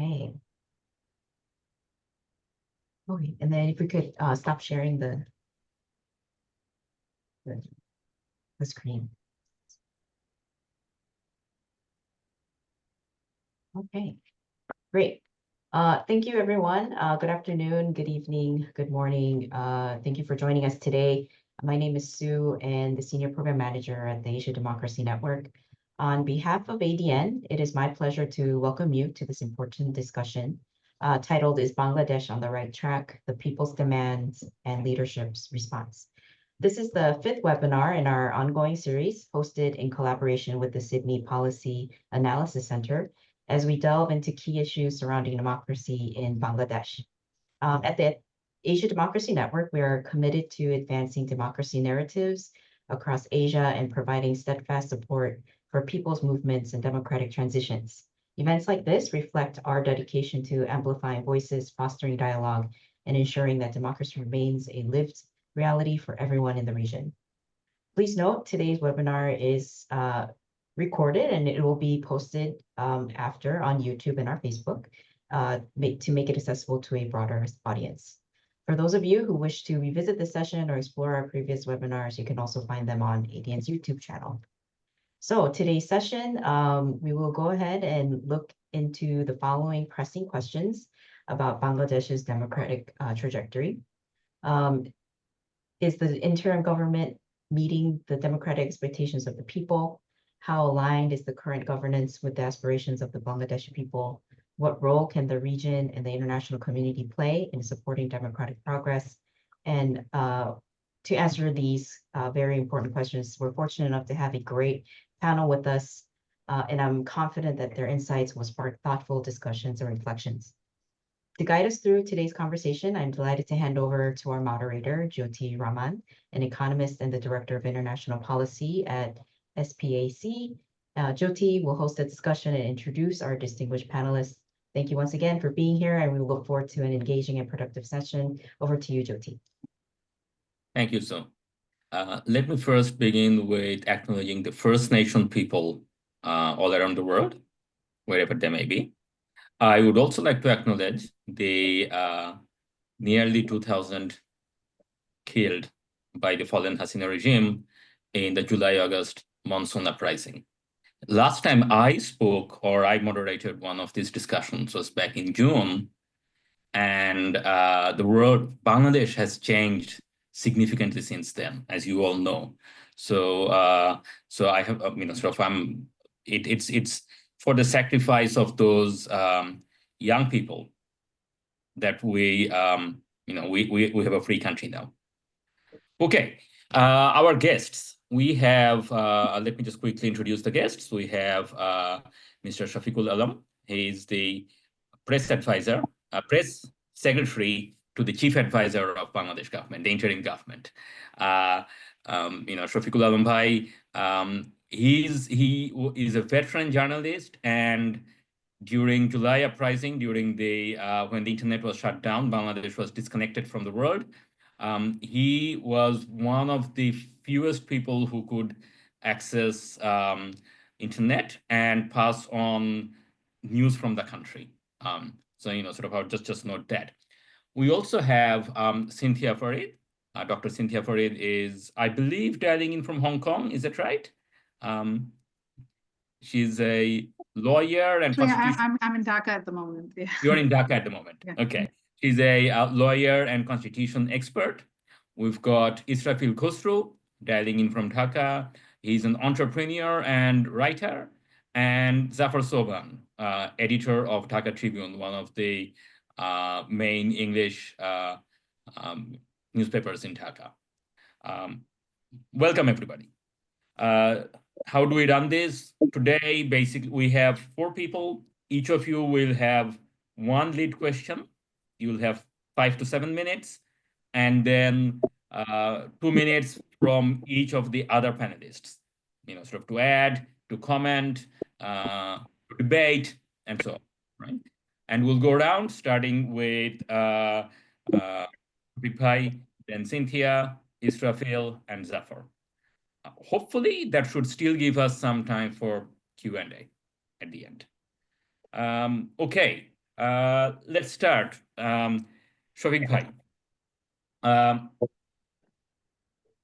Okay. Okay, and then if we could stop sharing the, the screen. Okay, great. Thank you, everyone. Good afternoon, good evening, good morning. Thank you for joining us today. My name is Sue, and the Senior Program Manager at the Asia Democracy Network. On behalf of ADN, it is my pleasure to welcome you to this important discussion titled Is Bangladesh on the Right Track? The People's Demands and Leadership's Response. This is the fifth webinar in our ongoing series, hosted in collaboration with the Sydney Policy Analysis Center, as we delve into key issues surrounding democracy in Bangladesh. At the Asia Democracy Network, we are committed to advancing democracy narratives across Asia and providing steadfast support for people's movements and democratic transitions. Events like this reflect our dedication to amplifying voices, fostering dialogue, and ensuring that democracy remains a lived reality for everyone in the region. Please note, today's webinar is recorded and it will be posted after on YouTube and our Facebook to make it accessible to a broader audience. For those of you who wish to revisit the session or explore our previous webinars, you can also find them on ADN's YouTube channel. So today's session, we will go ahead and look into the following pressing questions about Bangladesh's democratic trajectory. Is the interim government meeting the democratic expectations of the people? How aligned is the current governance with the aspirations of the Bangladeshi people? What role can the region and the international community play in supporting democratic progress? And to answer these very important questions, we're fortunate enough to have a great panel with us, and I'm confident that their insights will spark thoughtful discussions and reflections. To guide us through today's conversation, I'm delighted to hand over to our moderator, Jyoti Raman, an economist and the Director of International Policy at SPAC. Jyoti will host a discussion and introduce our distinguished panelists. Thank you once again for being here, and we look forward to an engaging and productive session. Over to you, Jyoti. Thank you, Sue. Let me first begin with acknowledging the First Nation people all around the world, wherever they may be. I would also like to acknowledge the nearly 2,000 killed by the fallen Hasina regime in the July-August monsoon uprising. Last time I spoke or I moderated one of these discussions was back in June, and the world, Bangladesh has changed significantly since then, as you all know. So, so I have, sort of, it's for the sacrifice of those young people that we have a free country now. Okay, our guests. We have, let me just quickly introduce the guests. We have Mr. Shafiqul Alam. He is the press advisor, press secretary to the chief advisor of Bangladesh government, the interim government. Shafiqul Alam Bhai, he is a veteran journalist, and during July uprising, during the when the internet was shut down, Bangladesh was disconnected from the world. He was one of the fewest people who could access internet and pass on news from the country. So sort of, I'll just note that. We also have Cynthia Farid. Dr. Cynthia Farid is, I believe, dialing in from Hong Kong. Is that right? She's a lawyer and I'm in Dhaka at the moment. Yeah. You're in Dhaka at the moment. Yeah. Okay. She's a lawyer and constitution expert. We've got Israfil Khosru dialing in from Dhaka. He's an entrepreneur and writer. And Zafar Sobhan, editor of Dhaka Tribune, one of the main English newspapers in Dhaka. Welcome, everybody. How do we run this? Today, basically, we have 4 people. Each of you will have one lead question. You'll have 5 to 7 minutes, and then 2 minutes from each of the other panelists, sort of to add, to comment, to debate, and so on, right? And we'll go around, starting with Bipai, then Cynthia, Israfil, and Zafar. Hopefully, that should still give us some time for Q&A at the end. Okay, Let's start. Shafiq bhai, um,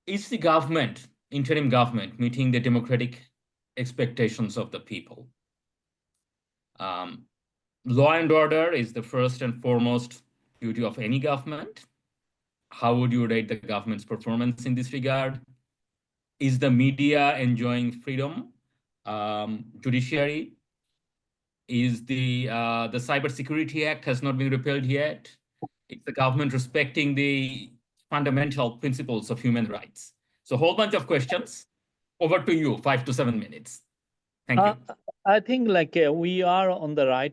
is the government, interim government, meeting the democratic expectations of the people? Law and order is the first and foremost duty of any government. How would you rate the government's performance in this regard? Is the media enjoying freedom? Judiciary? Is the Cybersecurity Act has not been repealed yet? Is the government respecting the fundamental principles of human rights? So a whole bunch of questions. Over to you, 5 to 7 minutes. Thank you. I think like we are on the right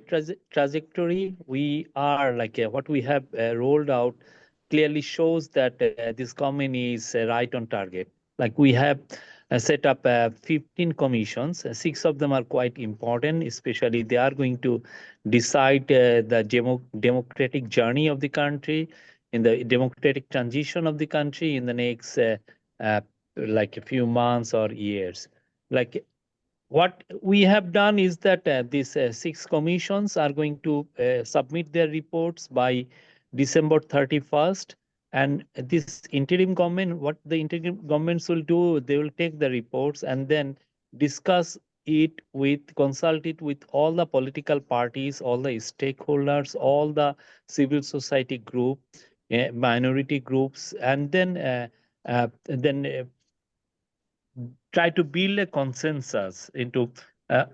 trajectory. We are like what we have rolled out clearly shows that this government is right on target. Like we have set up 15 commissions. 6 of them are quite important, especially they are going to decide the democratic journey of the country, in the democratic transition of the country in the next like a few months or years. Like what we have done is that these 6 commissions are going to submit their reports by December 31st. And this interim government, what the interim governments will do, they will take the reports and then discuss it with, consult it with all the political parties, all the stakeholders, all the civil society group, minority groups, and then try to build a consensus into uh,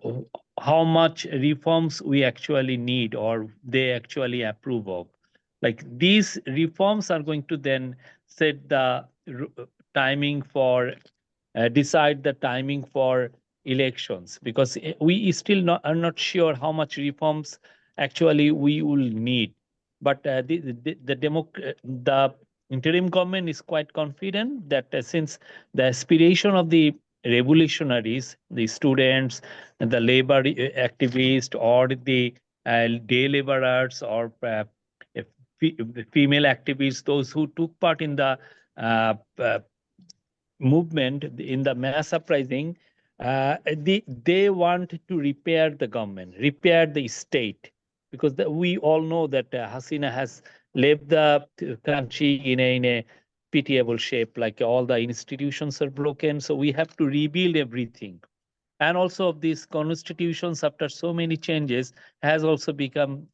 how much reforms we actually need or they actually approve of. Like these reforms are going to then set the timing for decide the timing for elections, because we still are not sure how much reforms actually we will need. But the interim government is quite confident that since the aspiration of the revolutionaries, the students, the labor activists, or the day laborers, or female activists, those who took part in the movement, in the mass uprising, they want to repair the government, repair the state, because we all know that Hasina has left the country in a pitiable shape. Like all the institutions are broken, so we have to rebuild everything. And also these constitutions, after so many changes, has also become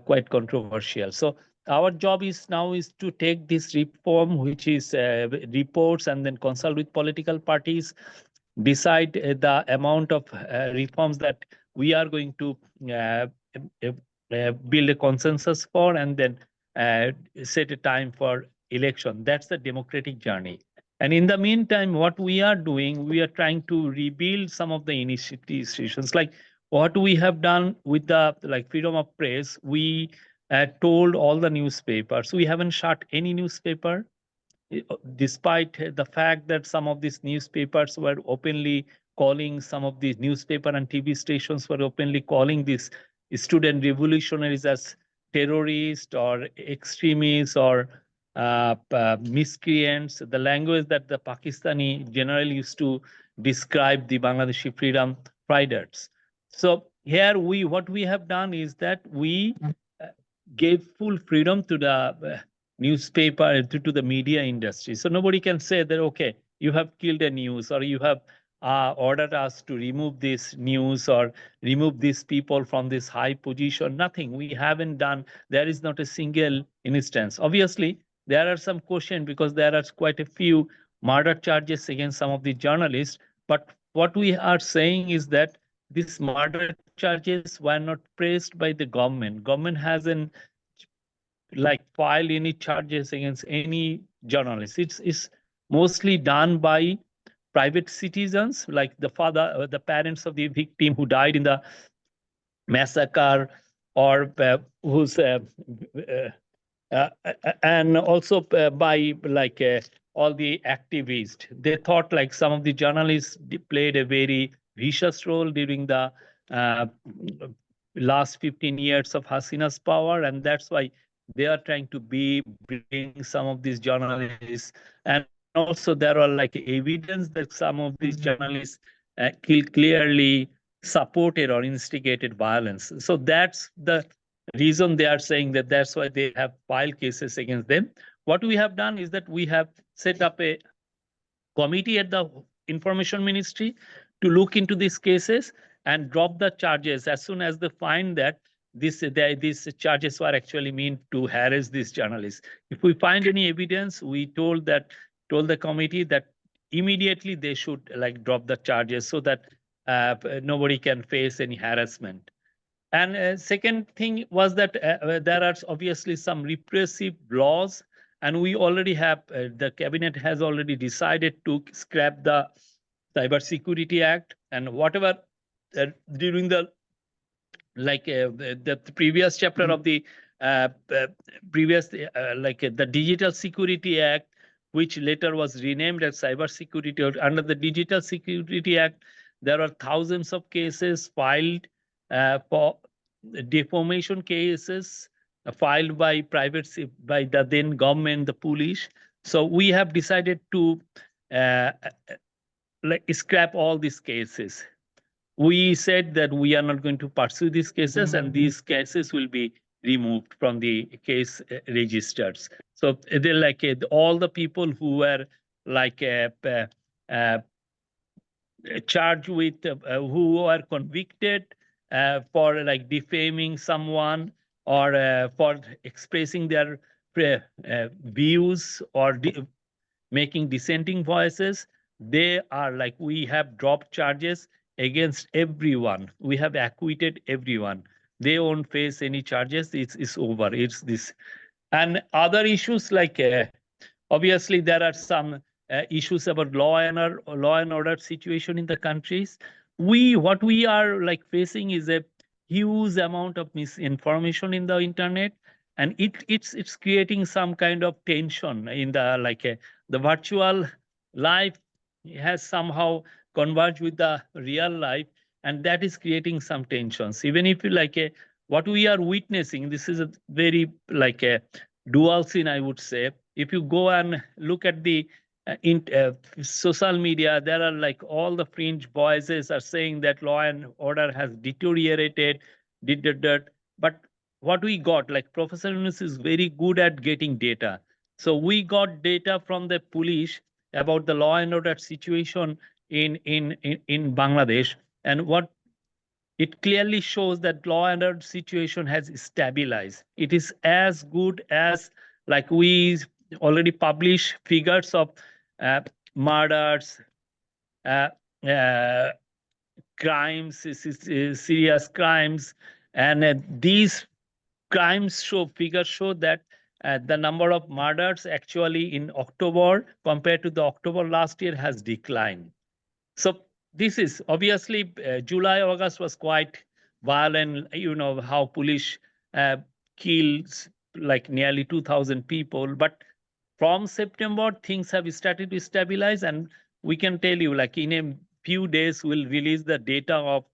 quite controversial. So our job is now is to take this reform, which is reports, and then consult with political parties, decide the amount of reforms that we are going to uh, build a consensus for, and then set a time for election. That's the democratic journey. And in the meantime, what we are doing, we are trying to rebuild some of the institutions. Like what we have done with the like freedom of press, we told all the newspapers. We haven't shut any newspaper, despite the fact that some of these newspapers were openly calling, some of these newspaper and TV stations were openly calling these student revolutionaries as terrorists or extremists or miscreants, the language that the Pakistani generally used to describe the Bangladeshi freedom fighters. So here what we have done is that we gave full freedom to the newspaper, to the media industry. So nobody can say that, okay, you have killed a news, or you have ordered us to remove this news or remove these people from this high position. Nothing. We haven't done. There is not a single instance. Obviously, there are some questions because there are quite a few murder charges against some of the journalists. But what we are saying is that these murder charges were not pressed by the government. Government hasn't like filed any charges against any journalist. It's mostly done by private citizens, like the the parents of the victim who died in the massacre, or who's and also by like all the activists. They thought like some of the journalists played a very vicious role during the uh, last 15 years of Hasina's power, and that's why they are trying to bring some of these journalists. And also there are like evidence that some of these journalists clearly supported or instigated violence. So that's the reason they are saying that that's why they have filed cases against them. What we have done is that we have set up a committee at the Information Ministry to look into these cases and drop the charges as soon as they find that these charges were actually meant to harass these journalists. If we find any evidence, we told the committee that immediately they should like drop the charges so that nobody can face any harassment. And second thing was that there are obviously some repressive laws, and we already have the cabinet has already decided to scrap the Cybersecurity Act and whatever during the the previous chapter of the previous the Digital Security Act, which later was renamed as Cybersecurity. Under the Digital Security Act, there are thousands of cases filed for defamation cases filed by by the then government, the police. So we have decided to scrap all these cases. We said that we are not going to pursue these cases, and these cases will be removed from the case registers. So they're like all the people who were like charged with, who are convicted for like defaming someone or for expressing their views or making dissenting voices, they are like, we have dropped charges against everyone. We have acquitted everyone. They won't face any charges. It's over. It's this. And other issues like obviously there are some issues about law and order situation in the countries. What we are like facing is a huge amount of misinformation in the internet, and it's creating some kind of tension in the the virtual life has somehow converged with the real life, and that is creating some tensions. Even if what we are witnessing, this is a very a dual scene, I would say. If you go and look at the social media, there are like all the fringe voices are saying that law and order has deteriorated, but what we got, like Professor Yunus is very good at getting data. So we got data from the police about the law and order situation in Bangladesh, and what it clearly shows that law and order situation has stabilized. It is as good as like we already publish figures of murders, uh, uh, crimes, serious crimes, and these figures show that the number of murders actually in October compared to the October last year has declined. So this is obviously July, August was quite violent. You know how police kills like nearly 2,000 people, but from September things have started to stabilize, and we can tell you like in a few days we'll release the data of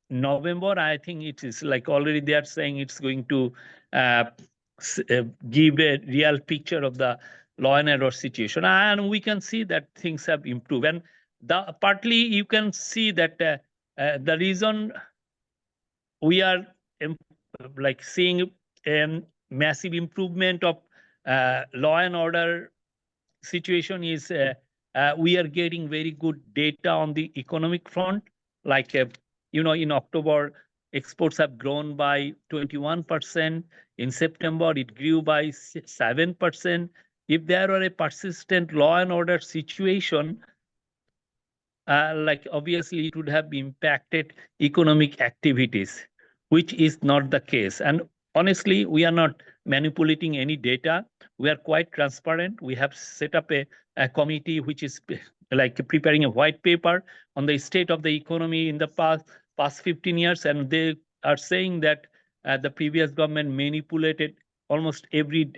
November. I think it is like already they are saying it's going to give a real picture of the law and order situation, and we can see that things have improved. And partly you can see that the reason we are like seeing a massive improvement of law and order situation is we are getting very good data on the economic front. Like in October, exports have grown by 21%. In September, it grew by 7%. If there were a persistent law and order situation, like obviously it would have impacted economic activities, which is not the case. And honestly, we are not manipulating any data. We are quite transparent. We have set up a committee which is like preparing a white paper on the state of the economy in the past 15 years, and they are saying that the previous government manipulated almost every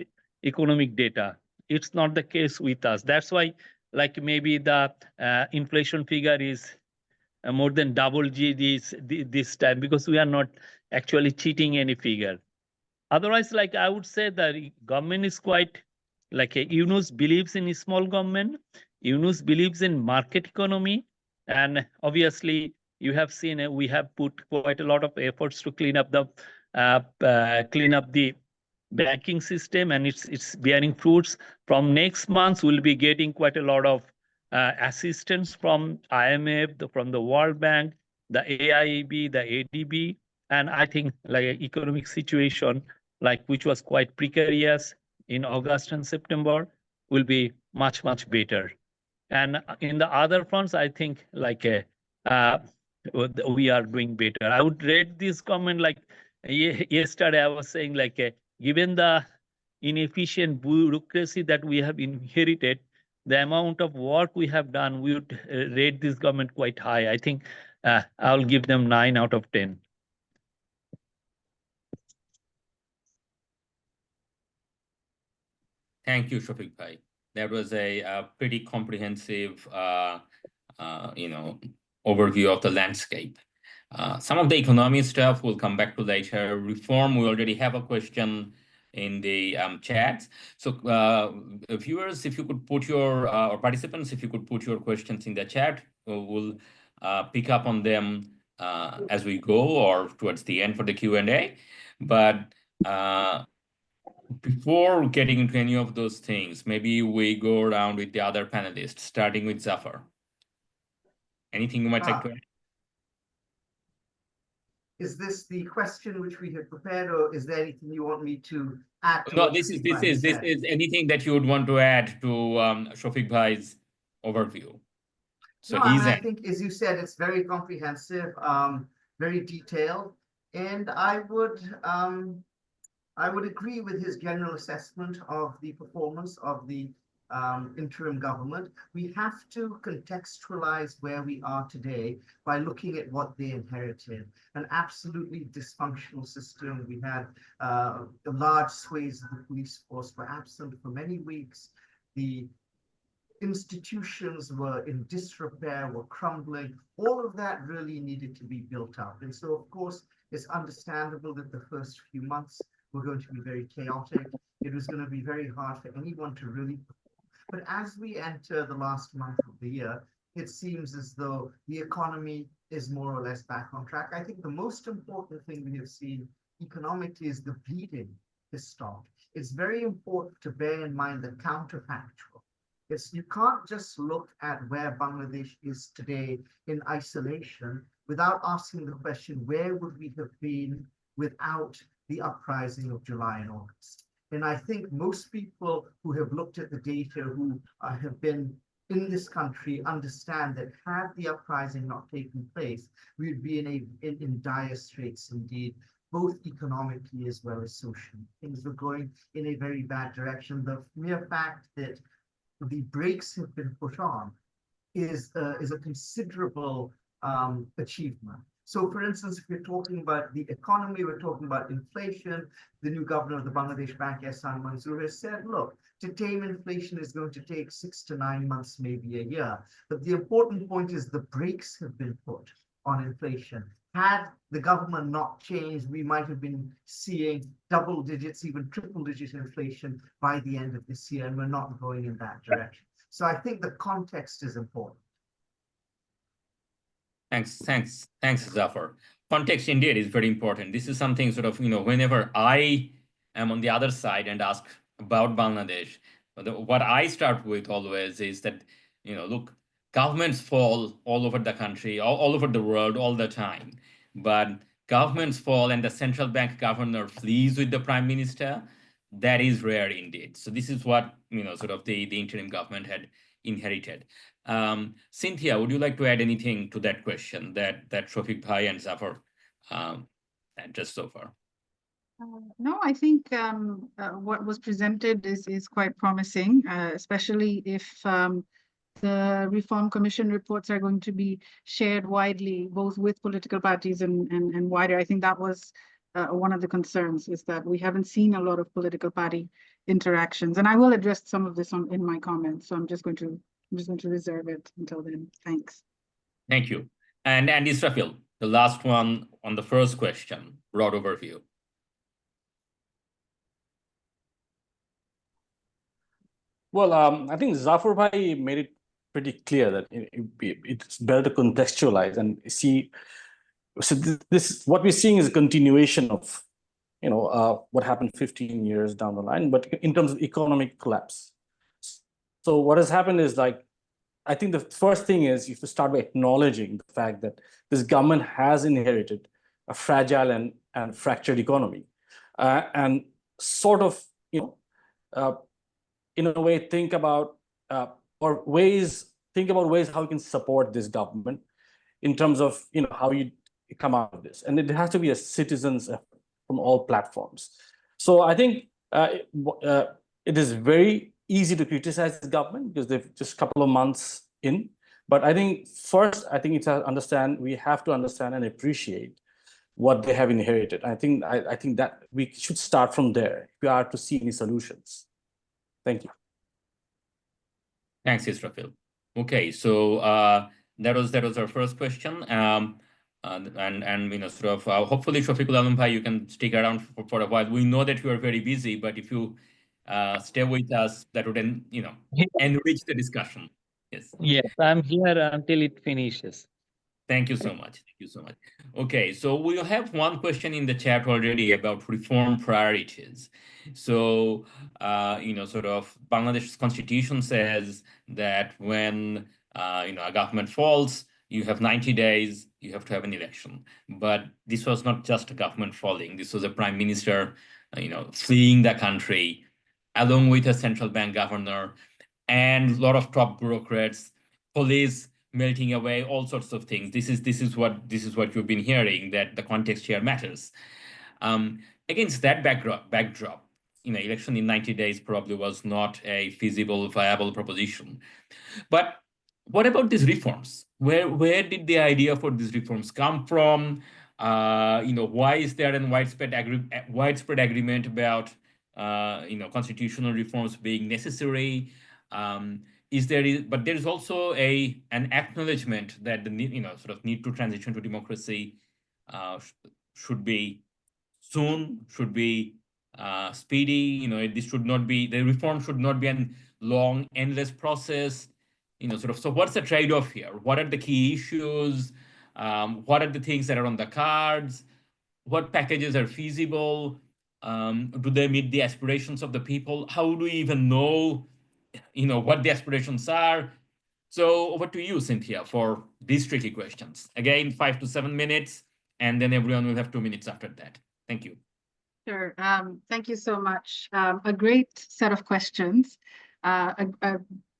economic data. It's not the case with us. That's why like maybe the inflation figure is more than double G this time, because we are not actually cheating any figure. Otherwise, like I would say the government is quite like Yunus believes in small government. Yunus believes in market economy, and obviously you have seen we have put quite a lot of efforts to clean up the clean up the banking system, and it's bearing fruits. From next month, we'll be getting quite a lot of assistance from IMF, from the World Bank, the AIIB, the ADB, and I think like economic situation, like which was quite precarious in August and September, will be much better. And in the other fronts, I think like we are doing better. I would rate this comment like yesterday I was saying like given the inefficient bureaucracy that we have inherited, the amount of work we have done, we would rate this government quite high. I think I'll give them 9 out of 10. Thank you, Shafiq bhai. That was a pretty comprehensive, overview of the landscape. Some of the economy stuff we'll come back to later. Reform, we already have a question in the chat. So viewers, if you could put your, or participants, if you could put your questions in the chat, we'll pick up on them as we go or towards the end for the Q&A. But before getting into any of those things, maybe we go around with the other panelists, starting with Zafar. Anything you might like to add? Is this the question which we have prepared, or is there anything you want me to add to No, what this is Shafiq bhai said? anything that you would want to add to Shafiq bhai's overview. So No, I he's mean, I think, as you said, it's very comprehensive, very detailed, and I would agree with his general assessment of the performance of the interim government. We have to contextualize where we are today by looking at what they inherited. An absolutely dysfunctional system. We had large swathes of the police force were absent for many weeks. The institutions were in disrepair, were crumbling. All of that really needed to be built up. And so, of course, it's understandable that the first few months were going to be very chaotic. It was going to be very hard for anyone to really. But as we enter the last month of the year, it seems as though the economy is more or less back on track. I think the most important thing we have seen economically is the bleeding has stopped. It's very important to bear in mind the counterfactual. You can't just look at where Bangladesh is today in isolation without asking the question, where would we have been without the uprising of July and August? And I think most people who have looked at the data, who have been in this country, understand that had the uprising not taken place, we would be in dire straits indeed, both economically as well as socially. Things were going in a very bad direction. The mere fact that the brakes have been put on is a considerable achievement. So, for instance, if we're talking about the economy, we're talking about inflation. The new governor of the Bangladesh Bank, Ehsan Manzoor, has said, look, to tame inflation is going to take 6 to 9 months, maybe a year. But the important point is the brakes have been put on inflation. Had the government not changed, we might have been seeing double digits, even triple digit inflation by the end of this year, and we're not going in that direction. So I think the context is important. Thanks, Zafar. Context indeed is very important. This is something sort of, whenever I am on the other side and ask about Bangladesh, what I start with always is that, look, governments fall all over the country, all over the world, all the time. But governments fall and the central bank governor flees with the prime minister. That is rare indeed. So this is what, sort of the interim government had inherited. Cynthia, would you like to add anything to that question that Shafiq bhai and Zafar just so far? No, I think what was presented is quite promising, especially if the Reform Commission reports are going to be shared widely, both with political parties and wider. I think that was one of the concerns, is that we haven't seen a lot of political party interactions. And I will address some of this in my comments. So I'm just going to reserve it until then. Thanks. Thank you. And Israfil, the last one on the first question, broad overview. Well, I think Zafar bhai made it pretty clear that it's better to contextualize and see. So this what we're seeing is a continuation of what happened 15 years down the line, but in terms of economic collapse. So what has happened is, like, I think the first thing is you have to start by acknowledging the fact that this government has inherited a fragile and fractured economy, and sort of, in a way, think about ways how you can support this government in terms of how you come out of this, and it has to be a citizens effort from all platforms. So I think it is very easy to criticize the government because they've just a couple of months in. But I think first, we have to understand and appreciate what they have inherited. I think that we should start from there if we are to see any solutions. Thank you. Thanks, Israfil. Okay, so that was our first question. Hopefully, Shafiqul Alam Bhai, you can stick around for a while. We know that you are very busy, but if you stay with us, that would enrich the discussion. Yes. Yes, I'm here until it finishes. Thank you so much. Thank you so much. Okay, so we have one question in the chat already about reform priorities. So, Bangladesh's constitution says that when a government falls, you have 90 days, you have to have an election. But this was not just a government falling. This was a prime minister, fleeing the country, along with a central bank governor and a lot of top bureaucrats, police melting away, all sorts of things. This is what you've been hearing, that the context here matters. Against that backdrop, election in 90 days probably was not a feasible, viable proposition. But what about these reforms? Where did the idea for these reforms come from? Why is there a widespread agreement about constitutional reforms being necessary? But there is also an acknowledgement that the need to transition to democracy should be soon, should be speedy. The reform should not be a long, endless process. So what's the trade-off here? What are the key issues? What are the things that are on the cards? What packages are feasible? Do they meet the aspirations of the people? How do we even know what the aspirations are? So over to you, Cynthia, for these tricky questions. Again, 5 to 7 minutes, and then everyone will have 2 minutes after that. Thank you. Sure. Thank you so much. A great set of questions, a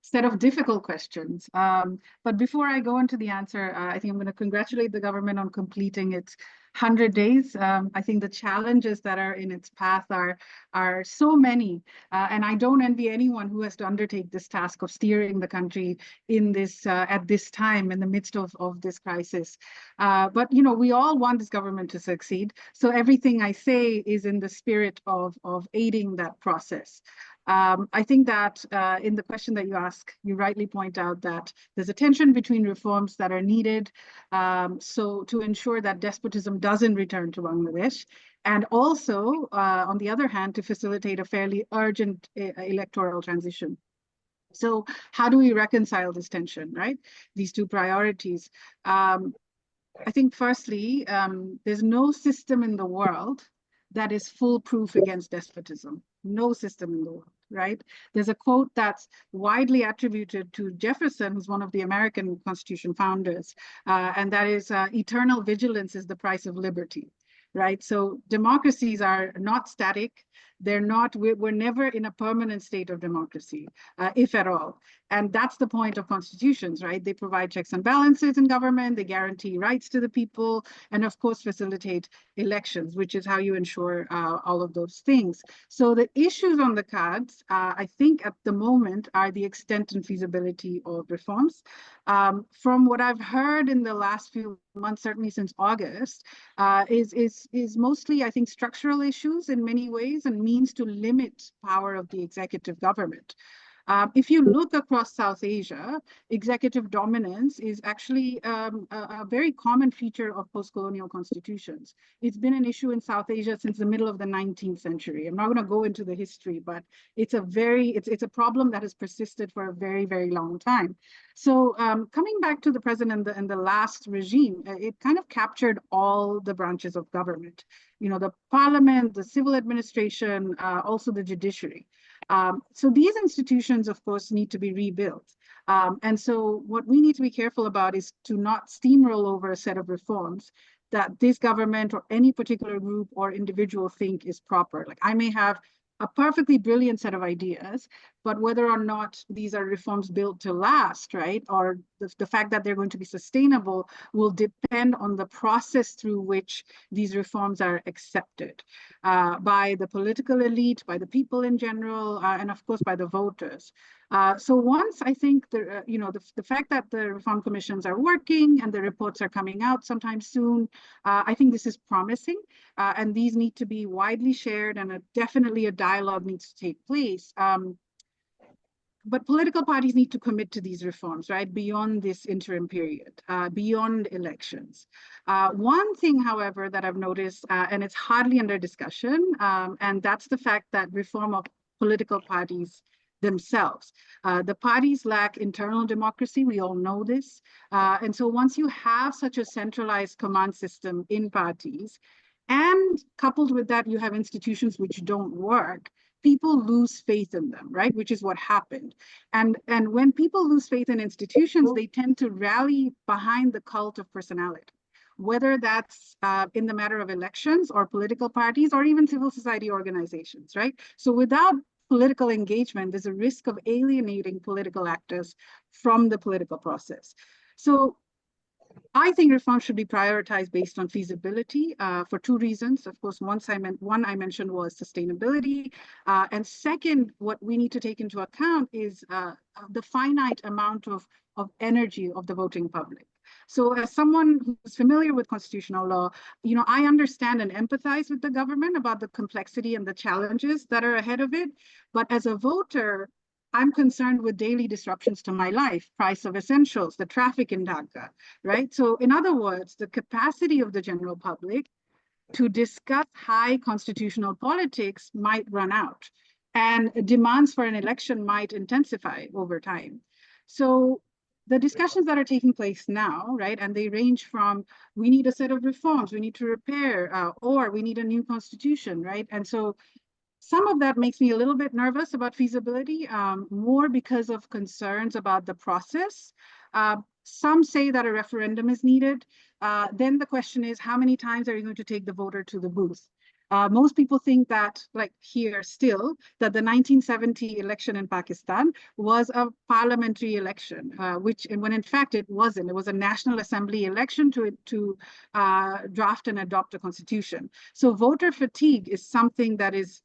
set of difficult questions. But before I go into the answer, I think I'm going to congratulate the government on completing its 100 days. I think the challenges that are in its path are so many, and I don't envy anyone who has to undertake this task of steering the country in this at this time in the midst of this crisis. But we all want this government to succeed. So everything I say is in the spirit of aiding that process. I think that in the question that you ask, you rightly point out that there's a tension between reforms that are needed so to ensure that despotism doesn't return to Bangladesh, and also, on the other hand, to facilitate a fairly urgent electoral transition. So how do we reconcile this tension, right? These two priorities. I think firstly, there's no system in the world that is foolproof against despotism. No system in the world, right? There's a quote that's widely attributed to Jefferson, who's one of the American Constitution founders, and that is, eternal vigilance is the price of liberty, right? So democracies are not static. We're never in a permanent state of democracy, if at all. And that's the point of constitutions, right? They provide checks and balances in government, they guarantee rights to the people, and of course, facilitate elections, which is how you ensure all of those things. So the issues on the cards, I think at the moment, are the extent and feasibility of reforms. From what I've heard in the last few months, certainly since August, is mostly, I think, structural issues in many ways and means to limit power of the executive government. If you look across South Asia, executive dominance is actually a very common feature of post-colonial constitutions. It's been an issue in South Asia since the middle of the 19th century. I'm not going to go into the history, but it's a problem that has persisted for a very, very long time. So coming back to the president and the last regime, it kind of captured all the branches of government. You know, the parliament, the civil administration, also the judiciary. So these institutions, of course, need to be rebuilt. And so what we need to be careful about is to not steamroll over a set of reforms that this government or any particular group or individual think is proper. Like, I may have a perfectly brilliant set of ideas, but whether or not these are reforms built to last, right, or the fact that they're going to be sustainable will depend on the process through which these reforms are accepted by the political elite, by the people in general, and of course by the voters. So once I think the fact that the reform commissions are working and the reports are coming out sometime soon, I think this is promising, and these need to be widely shared, and definitely a dialogue needs to take place. But political parties need to commit to these reforms, right, beyond this interim period, beyond elections. One thing, however, that I've noticed, and it's hardly under discussion, and that's the fact that reform of political parties themselves. The parties lack internal democracy, we all know this. And so once you have such a centralized command system in parties, and coupled with that, you have institutions which don't work, people lose faith in them, right? Which is what happened. And when people lose faith in institutions, they tend to rally behind the cult of personality, whether that's in the matter of elections or political parties or even civil society organizations, right? So without political engagement, there's a risk of alienating political actors from the political process. So I think reform should be prioritized based on feasibility for two reasons. Of course, one I mentioned was sustainability. And second, what we need to take into account is the finite amount of energy of the voting public. So as someone who's familiar with constitutional law, you know, I understand and empathize with the government about the complexity and the challenges that are ahead of it. But as a voter, I'm concerned with daily disruptions to my life, price of essentials, the traffic in Dhaka, right? So in other words, the capacity of the general public to discuss high constitutional politics might run out, and demands for an election might intensify over time. So the discussions that are taking place now, right, and they range from, we need a set of reforms, we need to repair, or we need a new constitution, right? And so some of that makes me a little bit nervous about feasibility, more because of concerns about the process. Some say that a referendum is needed. Then the question is, how many times are you going to take the voter to the booth? Most people think that, like here still, that the 1970 election in Pakistan was a parliamentary election, when in fact it wasn't. It was a National Assembly election to draft and adopt a constitution. So voter fatigue is something that is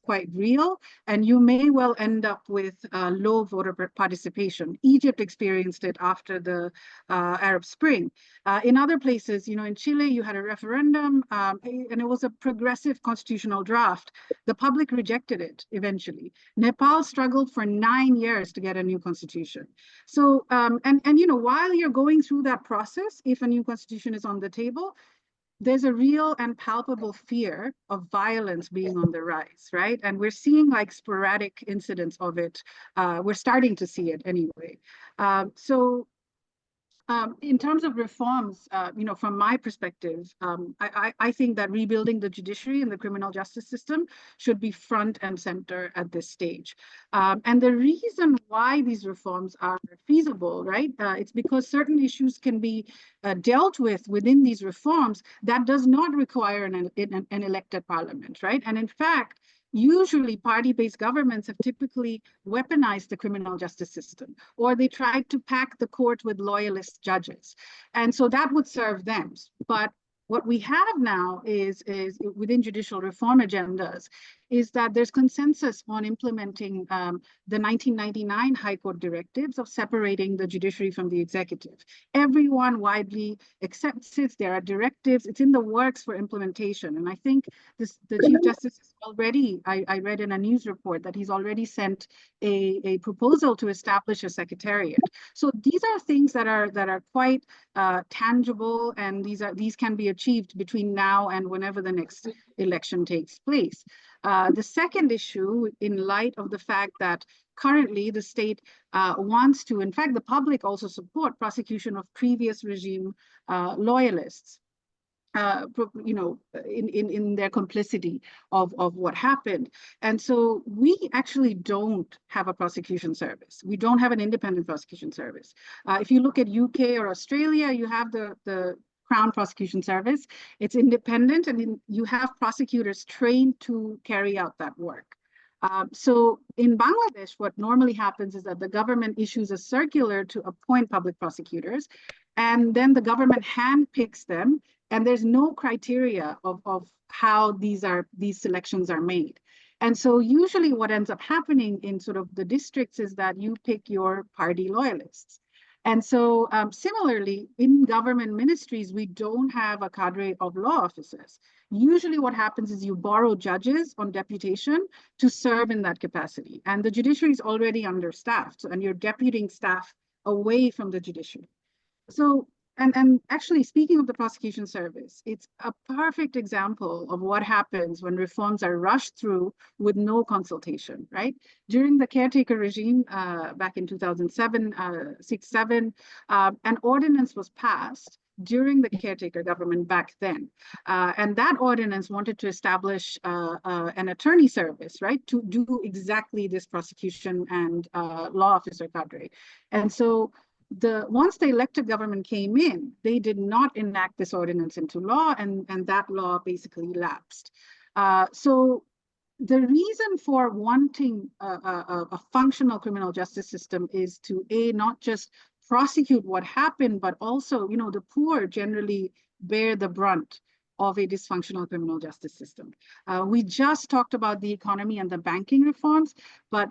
quite real, and you may well end up with low voter participation. Egypt experienced it after the Arab Spring. In other places, you know, in Chile, you had a referendum, and it was a progressive constitutional draft. The public rejected it eventually. Nepal struggled for 9 years to get a new constitution. So, and you know, while you're going through that process, if a new constitution is on the table, there's a real and palpable fear of violence being on the rise, right? And we're seeing like sporadic incidents of it. We're starting to see it anyway. In terms of reforms, you know, from my perspective, I think that rebuilding the judiciary and the criminal justice system should be front and center at this stage. And the reason why these reforms are feasible, right, it's because certain issues can be dealt with within these reforms that does not require an elected parliament, right? And in fact, usually party-based governments have typically weaponized the criminal justice system, or they tried to pack the court with loyalist judges. And so that would serve them. But what we have now is within judicial reform agendas is that there's consensus on implementing the 1999 High Court directives of separating the judiciary from the executive. Everyone widely accepts it. There are directives. It's in the works for implementation. And I think the Chief Justice is already, I read in a news report that he's already sent a proposal to establish a secretariat. So these are things that are quite tangible, and these can be achieved between now and whenever the next election takes place. The second issue, in light of the fact that currently the state wants to, in fact, the public also support prosecution of previous regime loyalists. In their complicity of what happened. And so we actually don't have a prosecution service. We don't have an independent prosecution service. If you look at UK or Australia, you have the Crown Prosecution Service. It's independent, and you have prosecutors trained to carry out that work. So in Bangladesh, what normally happens is that the government issues a circular to appoint public prosecutors, and then the government handpicks them, and there's no criteria of how these selections are made. And so usually what ends up happening in sort of the districts is that you pick your party loyalists. And so similarly, in government ministries, we don't have a cadre of law officers. Usually what happens is you borrow judges on deputation to serve in that capacity. And the judiciary is already understaffed, and you're deputing staff away from the judiciary. So, and actually, speaking of the prosecution service, it's a perfect example of what happens when reforms are rushed through with no consultation, right? During the caretaker regime back in 2007, 6-7, an ordinance was passed during the caretaker government back then. And that ordinance wanted to establish an attorney service, right, to do exactly this prosecution and law officer cadre. And so once the elected government came in, they did not enact this ordinance into law, and that law basically lapsed. So the reason for wanting a functional criminal justice system is to, not just prosecute what happened, but also, the poor generally bear the brunt of a dysfunctional criminal justice system. We just talked about the economy and the banking reforms, but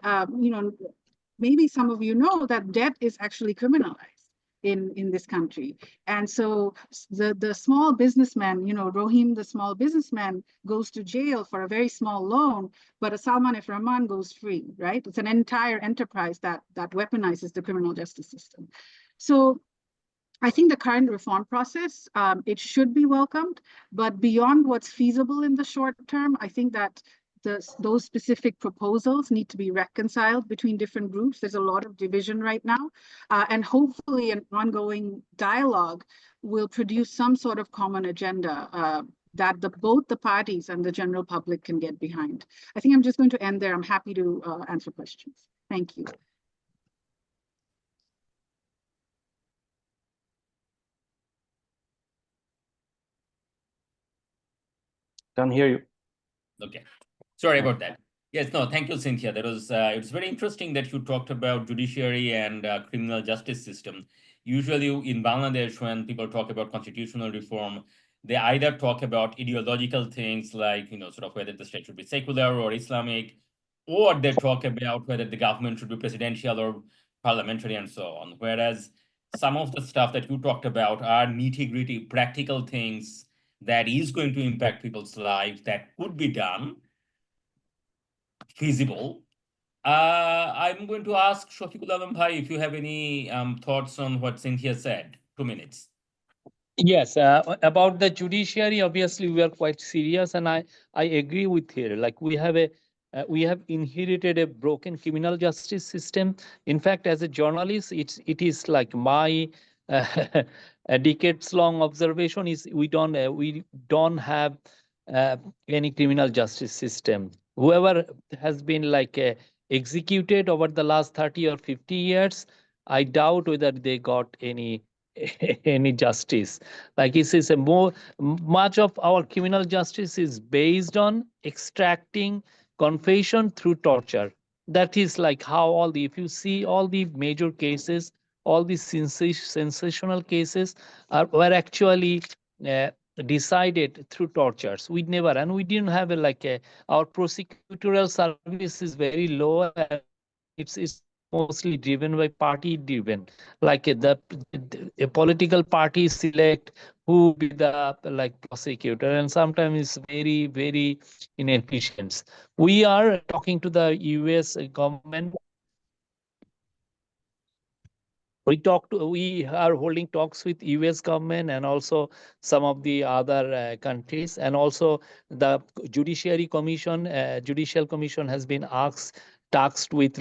maybe some of you know that debt is actually criminalized in this country. And so the small businessman, Rohim, the small businessman, goes to jail for a very small loan, but a Salman F. Rahman goes free, right? It's an entire enterprise that weaponizes the criminal justice system. So I think the current reform process, it should be welcomed, but beyond what's feasible in the short term, I think that those specific proposals need to be reconciled between different groups. There's a lot of division right now, and hopefully an ongoing dialogue will produce some sort of common agenda that both the parties and the general public can get behind. I think I'm just going to end there. I'm happy to answer questions. Thank you. Can't hear you. Okay. Sorry about that. Yes, no, thank you, Cynthia. That was it's very interesting that you talked about judiciary and criminal justice system. Usually in Bangladesh, when people talk about constitutional reform, they either talk about ideological things like, sort of whether the state should be secular or Islamic, or they talk about whether the government should be presidential or parliamentary and so on. Whereas some of the stuff that you talked about are nitty-gritty practical things that is going to impact people's lives that could be done, feasible. I'm going to ask Shafiqul Bhai if you have any thoughts on what Cynthia said. 2 minutes. Yes, about the judiciary, obviously we are quite serious, and I agree with her. Like we have inherited a broken criminal justice system. In fact, as a journalist, it is like my a decades-long observation is we don't have any criminal justice system. Whoever has been executed over the last 30 or 50 years, I doubt whether they got any justice. Like it says, much of our criminal justice is based on extracting confession through torture. That is like how if you see all the major cases, all these sensational cases were actually decided through tortures. We never, and we didn't have our prosecutorial service is very low, and it's mostly driven by party driven. A political party select who be the prosecutor, and sometimes it's very inefficient. We are talking to the US government. We are holding talks with US government and also some of the other countries, and also the judicial commission has been tasked with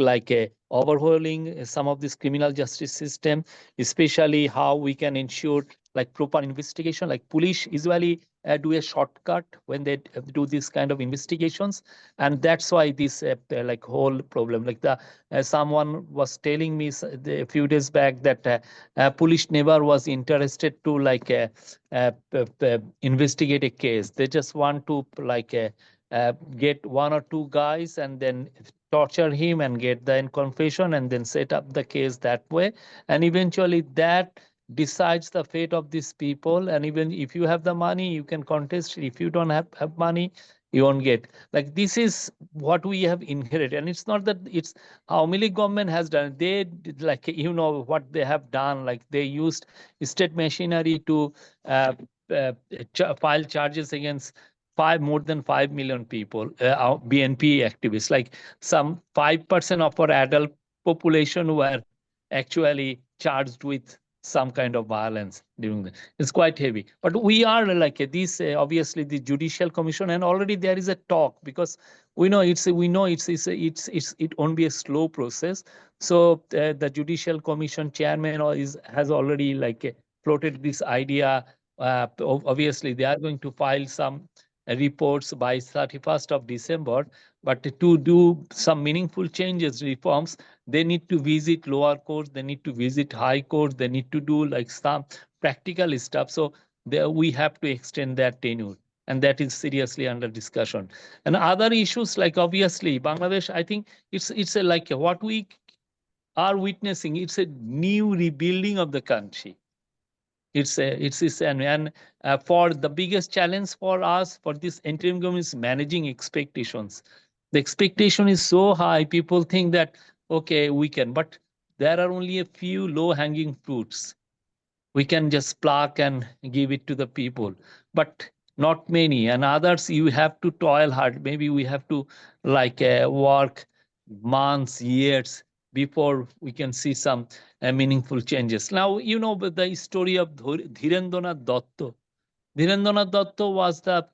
overhauling some of this criminal justice system, especially how we can ensure proper investigation. Like police usually do a shortcut when they do this kind of investigations, and that's why this whole problem. Someone was telling me a few days back that police never was interested to investigate a case. They just want to get one or two guys and then torture him and get the confession and then set up the case that way. And eventually that decides the fate of these people. And even if you have the money, you can contest. If you don't have money, you won't get. This is what we have inherited. And it's not that it's how Mili government has done. They did, what they have done. They used state machinery to file charges against more than 5 million people, BNP activists. Some 5% of our adult population were actually charged with some kind of violence during the. It's quite heavy. But we are this obviously the Judicial Commission, and already there is a talk, because it won't be a slow process. So the Judicial Commission chairman has already floated this idea. Obviously they are going to file some reports by 31st of December, but to do some meaningful changes, reforms, they need to visit lower courts, they need to visit high courts, they need to do some practical stuff. So we have to extend that tenure, and that is seriously under discussion. And other issues obviously Bangladesh, I think it's what we are witnessing. It's a new rebuilding of the country. And for the biggest challenge for us, for this interim government, is managing expectations. The expectation is so high, people think that, okay, we can, but there are only a few low-hanging fruits. We can just pluck and give it to the people, but not many. And others, you have to toil hard. Maybe we have to work months, years, before we can see some meaningful changes. Now, the story of Dhirendranath Datta. Dhirendranath Datta was the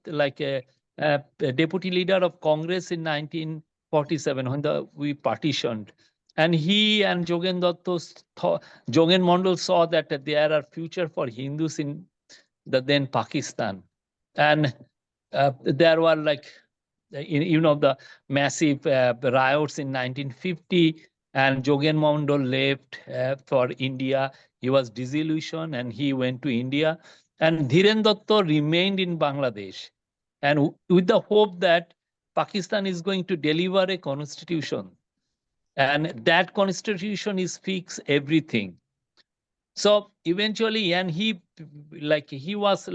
a deputy leader of Congress in 1947 when we partitioned. And he and Jogen Mondal saw that there are future for Hindus in the then Pakistan. And there were the massive riots in 1950, and Jogen Mondal left for India. He was disillusioned and he went to India. And Dhiren Datta remained in Bangladesh, and with the hope that Pakistan is going to deliver a constitution, and that constitution is fix everything. So eventually, and he was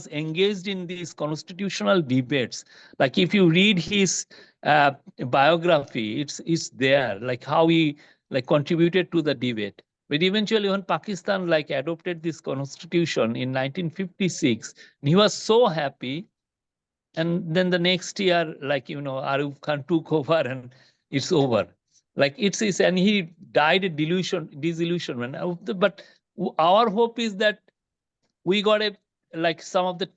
engaged in these constitutional debates. If you read his biography, it's there, how he contributed to the debate. But eventually, when Pakistan adopted this constitution in 1956, he was so happy. And then the next year, Arif Khan took over, and it's over. And he died a disillusionment. But our hope is that we got some of the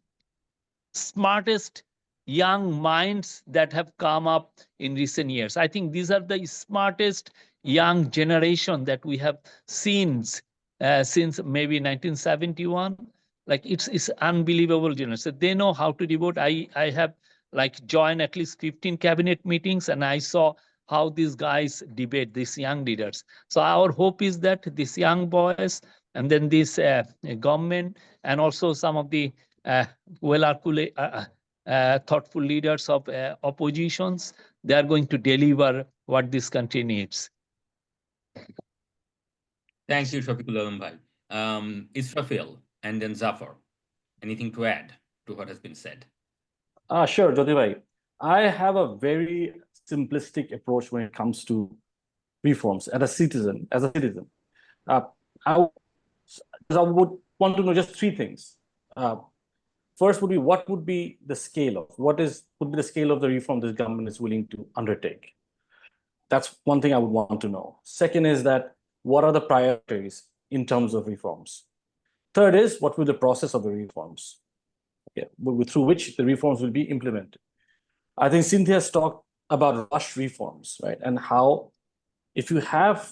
smartest young minds that have come up in recent years. I think these are the smartest young generation that we have seen since maybe 1971. It's unbelievable generation. They know how to devote. I have joined at least 15 cabinet meetings, and I saw how these guys debate, these young leaders. So our hope is that these young boys, and then this government, and also some of the thoughtful leaders of oppositions, they are going to deliver what this country needs. Thank you, Shafiqul bhai. Israfil and then Zafar. anything to add to what has been said? Sure, Jyotirbai. I have a very simplistic approach when it comes to reforms as a citizen. Uh, I, I would want to know just three things. First would be what would be the scale of would be the scale of the reform this government is willing to undertake. That's one thing I would want to know. Second is that what are the priorities in terms of reforms? Third is what will the process of the reforms, through which the reforms will be implemented. I think Cynthia has talked about rush reforms, right? And how if you have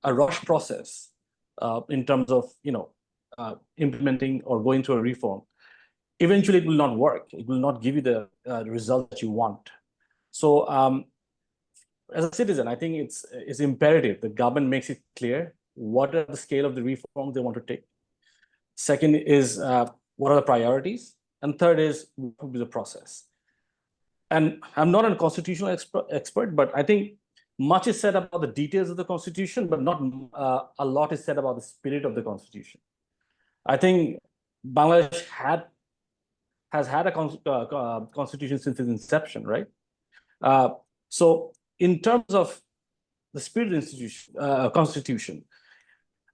a rush process in terms of implementing or going through a reform, eventually it will not work. It will not give you the result that you want. So as a citizen, I think it's imperative the government makes it clear what are the scale of the reforms they want to take. Second is what are the priorities, and third is what will be the process. And I'm not a constitutional expert, but I think much is said about the details of the Constitution, but not a lot is said about the spirit of the Constitution. I think Bangladesh has had a constitution since its inception, right? So in terms of the spirit of the constitution,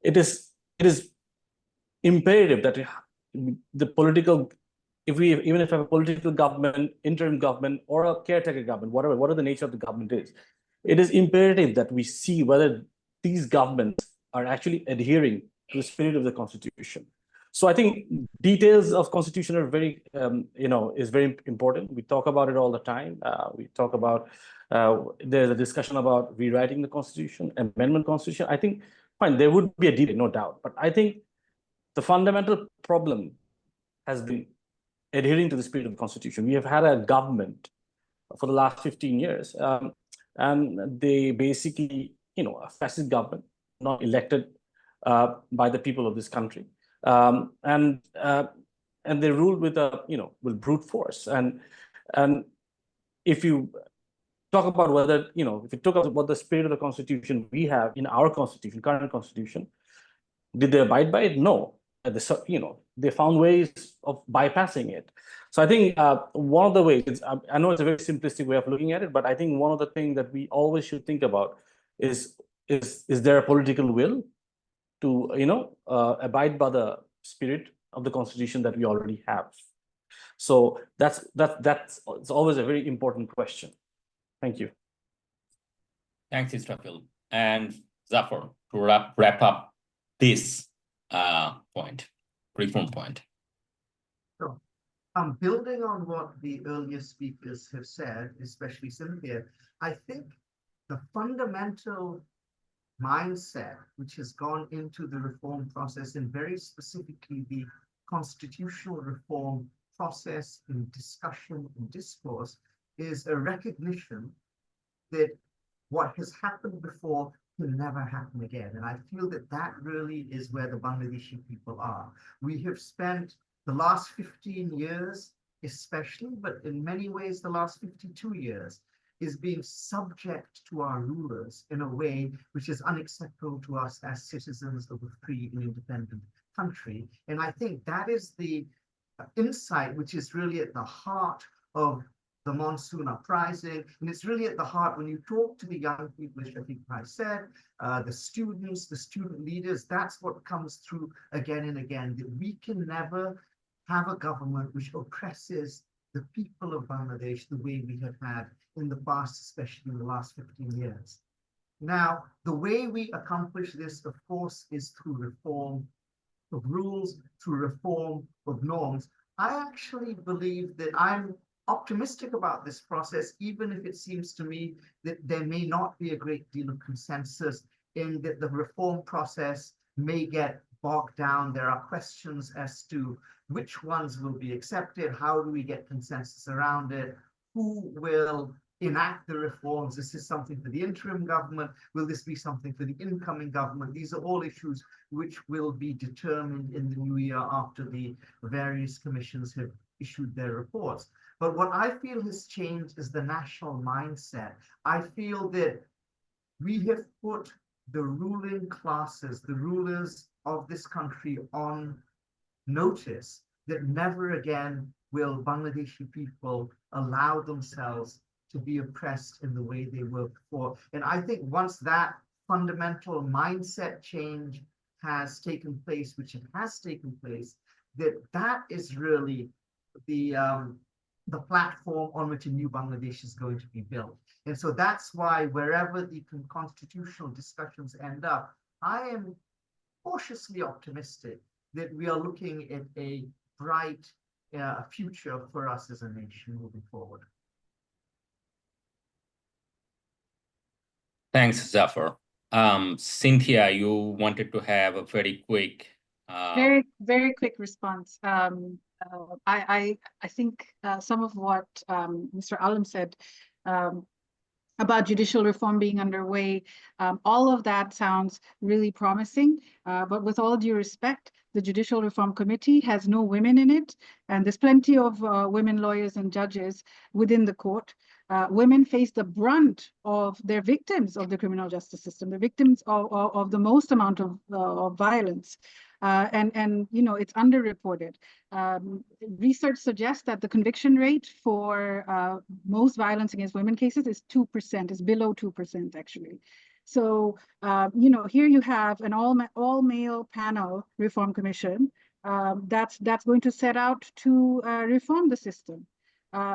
it is imperative that the political, even if we have a political government, interim government, or a caretaker government, whatever the nature of the government is, it is imperative that we see whether these governments are actually adhering to the spirit of the Constitution. So I think details of Constitution are very, is very important. We talk about it all the time. We talk about, there's a discussion about rewriting the Constitution, amendment Constitution. I think, fine, there would be a debate, no doubt. But I think the fundamental problem has been adhering to the spirit of the Constitution. We have had a government for the last 15 years, and they basically, a fascist government, not elected by the people of this country. And they ruled with with brute force. And if you talk about whether, if you talk about the spirit of the Constitution we have in our Constitution, current Constitution, did they abide by it? No. They found ways of bypassing it. So I think one of the ways, I know it's a very simplistic way of looking at it, but I think one of the things that we always should think about is there a political will to abide by the spirit of the Constitution that we already have? So that's it's always a very important question. Thank you. Thanks, Israfil. And Zafar, to wrap up this reform point. Sure. Building on what the earlier speakers have said, especially Cynthia, I think the fundamental mindset which has gone into the reform process, and very specifically the constitutional reform process in discussion and discourse, is a recognition that what has happened before can never happen again. And I feel that that really is where the Bangladeshi people are. We have spent the last 15 years, especially, but in many ways, the last 52 years, is being subject to our rulers in a way which is unacceptable to us as citizens of a free and independent country. And I think that is the insight which is really at the heart of the monsoon uprising. And it's really at the heart when you talk to the young people, as Shafiqul said, the students, the student leaders, that's what comes through again and again, that we can never have a government which oppresses the people of Bangladesh the way we have had in the past, especially in the last 15 years. Now, the way we accomplish this, of course, is through reform of rules, through reform of norms. I actually believe that I'm optimistic about this process, even if it seems to me that there may not be a great deal of consensus in that the reform process may get bogged down. There are questions as to which ones will be accepted, how do we get consensus around it, who will enact the reforms. Is this something for the interim government? Will this be something for the incoming government? These are all issues which will be determined in the new year after the various commissions have issued their reports. But what I feel has changed is the national mindset. I feel that we have put the ruling classes, the rulers of this country, on notice that never again will Bangladeshi people allow themselves to be oppressed in the way they were before. And I think once that fundamental mindset change has taken place, which it has taken place, that is really the platform on which a new Bangladesh is going to be built. And so that's why wherever the constitutional discussions end up, I am cautiously optimistic that we are looking at a bright future for us as a nation moving forward. Thanks, Zafar. Cynthia, you wanted to have a very quick. Very quick response. I think some of what Mr. Alam said about judicial reform being underway, all of that sounds really promising. But with all due respect, the Judicial Reform Committee has no women in it, and there's plenty of women lawyers and judges within the court. Women face the brunt of their victims of the criminal justice system, the victims of the most amount of violence. And you know, it's underreported. Research suggests that the conviction rate for most violence against women cases is 2%, is below 2% actually. So, you know, here you have an all-male panel reform commission that's going to set out to reform the system.